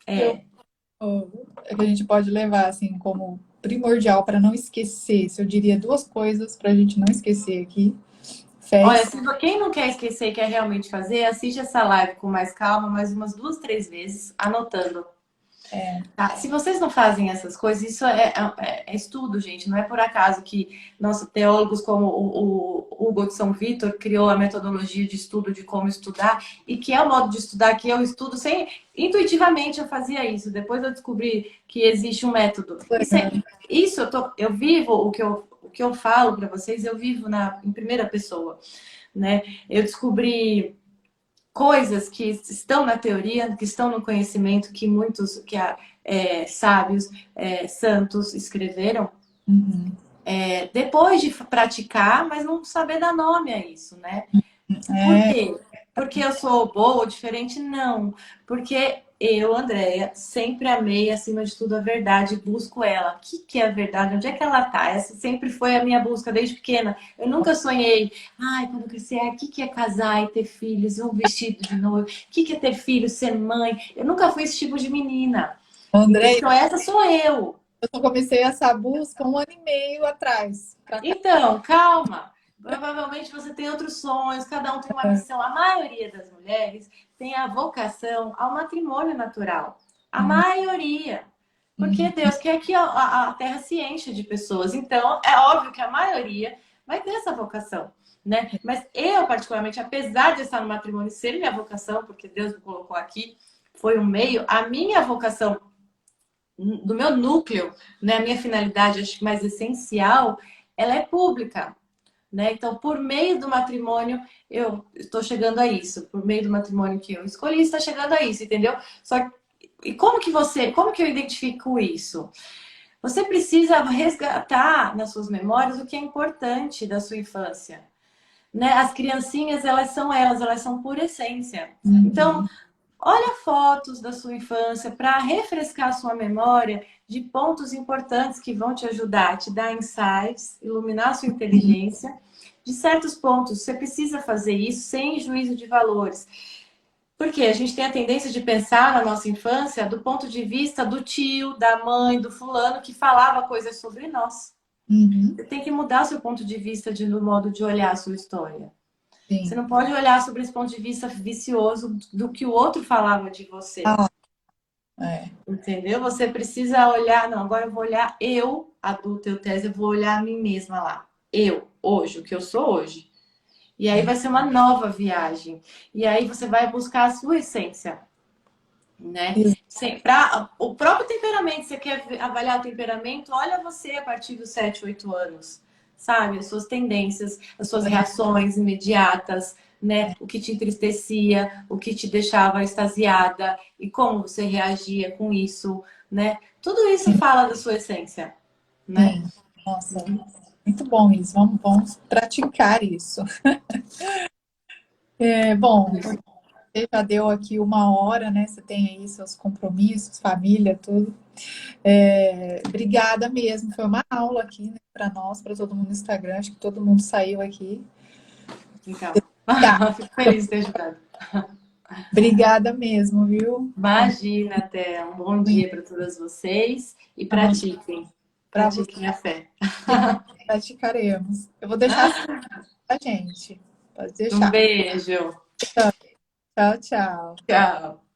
é. é que a gente pode levar assim como primordial para não esquecer. Se eu diria duas coisas para a gente não esquecer aqui: fé e Olha, se quem não quer esquecer e quer realmente fazer, assiste essa live com mais calma, mais umas 2, 3 vezes, anotando. é, Tá? Se vocês não fazem essas coisas, isso é estudo, gente. Não é por acaso que nossos teólogos, como o Hugo de São Vítor, criou a metodologia de estudo de como estudar, e que é o modo de estudar que eu estudo sem. Intuitivamente eu fazia isso. Depois eu descobri que existe um método. Isso eu vivo o que eu falo para vocês, eu vivo em primeira pessoa. Né? Eu descobri coisas que estão na teoria, que estão no conhecimento, que muitos sábios, santos escreveram, uhum, depois de praticar, mas não saber dar nome a isso, né? Por é, quê? Porque eu sou boa ou diferente? Não. Porque eu, Andréia, sempre amei, acima de tudo, a verdade, busco ela. O que é a verdade? Onde é que ela tá? Essa sempre foi a minha busca desde pequena. Eu nunca sonhei, ai, quando eu crescer, o que é casar e ter filhos, e um vestido de noivo? O que é ter filho, ser mãe? Eu nunca fui esse tipo de menina. Andrei, Então, essa sou eu. eu só comecei essa busca 1 ano e meio atrás. Então, calma. Provavelmente você tem outros sonhos, cada um tem uma missão. A maioria das mulheres tem a vocação ao matrimônio natural. A maioria. Porque Uhum, Deus quer que a terra se encha de pessoas. Então, é óbvio que a maioria vai ter essa vocação. Né? Mas eu, particularmente, apesar de estar no matrimônio ser minha vocação, porque Deus me colocou aqui, foi um meio, a minha vocação do meu núcleo, né, a minha finalidade, acho que mais essencial, ela é pública, né? Então, por meio do matrimônio, eu estou chegando a isso. Por meio do matrimônio que eu escolhi, está chegando a isso, entendeu? Só que, e como que eu identifico isso? Você precisa resgatar nas suas memórias o que é importante da sua infância, né? As criancinhas, elas são por essência. Então, uhum, olha fotos da sua infância para refrescar sua memória de pontos importantes que vão te ajudar, te dar insights, iluminar sua inteligência de certos pontos. Você precisa fazer isso sem juízo de valores. Porque a gente tem a tendência de pensar na nossa infância do ponto de vista do tio, da mãe, do fulano que falava coisas sobre nós. uhum, Você tem que mudar seu ponto de vista no modo de olhar a sua história. Você sim. não pode olhar sobre esse ponto de vista vicioso do que o outro falava de você. Ah, é. Entendeu? Você precisa olhar, não, agora eu vou olhar eu, adulta, eu tese, eu vou olhar a mim mesma lá. Eu, hoje, o que eu sou hoje. E aí vai ser uma nova viagem. E aí você vai buscar a sua essência, né? Pra, o próprio temperamento, você quer avaliar o temperamento, olha você a partir dos 7, 8 anos. Sabe? As suas tendências, as suas reações imediatas, né? O que te entristecia, o que te deixava extasiada e como você reagia com isso, né? Tudo isso fala da sua essência, né? Sim, nossa, muito bom isso. Vamos praticar isso. Bom, você já deu aqui 1 hora, né? Você tem aí seus compromissos, família, tudo. Obrigada mesmo. Foi uma aula aqui, né, para nós, para todo mundo no Instagram. Acho que todo mundo saiu aqui. Então, Tá, fico feliz de ter ajudado. Obrigada mesmo, viu? Imagina, até um bom dia para todas vocês e pratiquem. Para você Pratiquem a fé. praticaremos. Eu vou deixar assim pra gente. Pode Um deixar. beijo. Tchau, tchau. Tchau.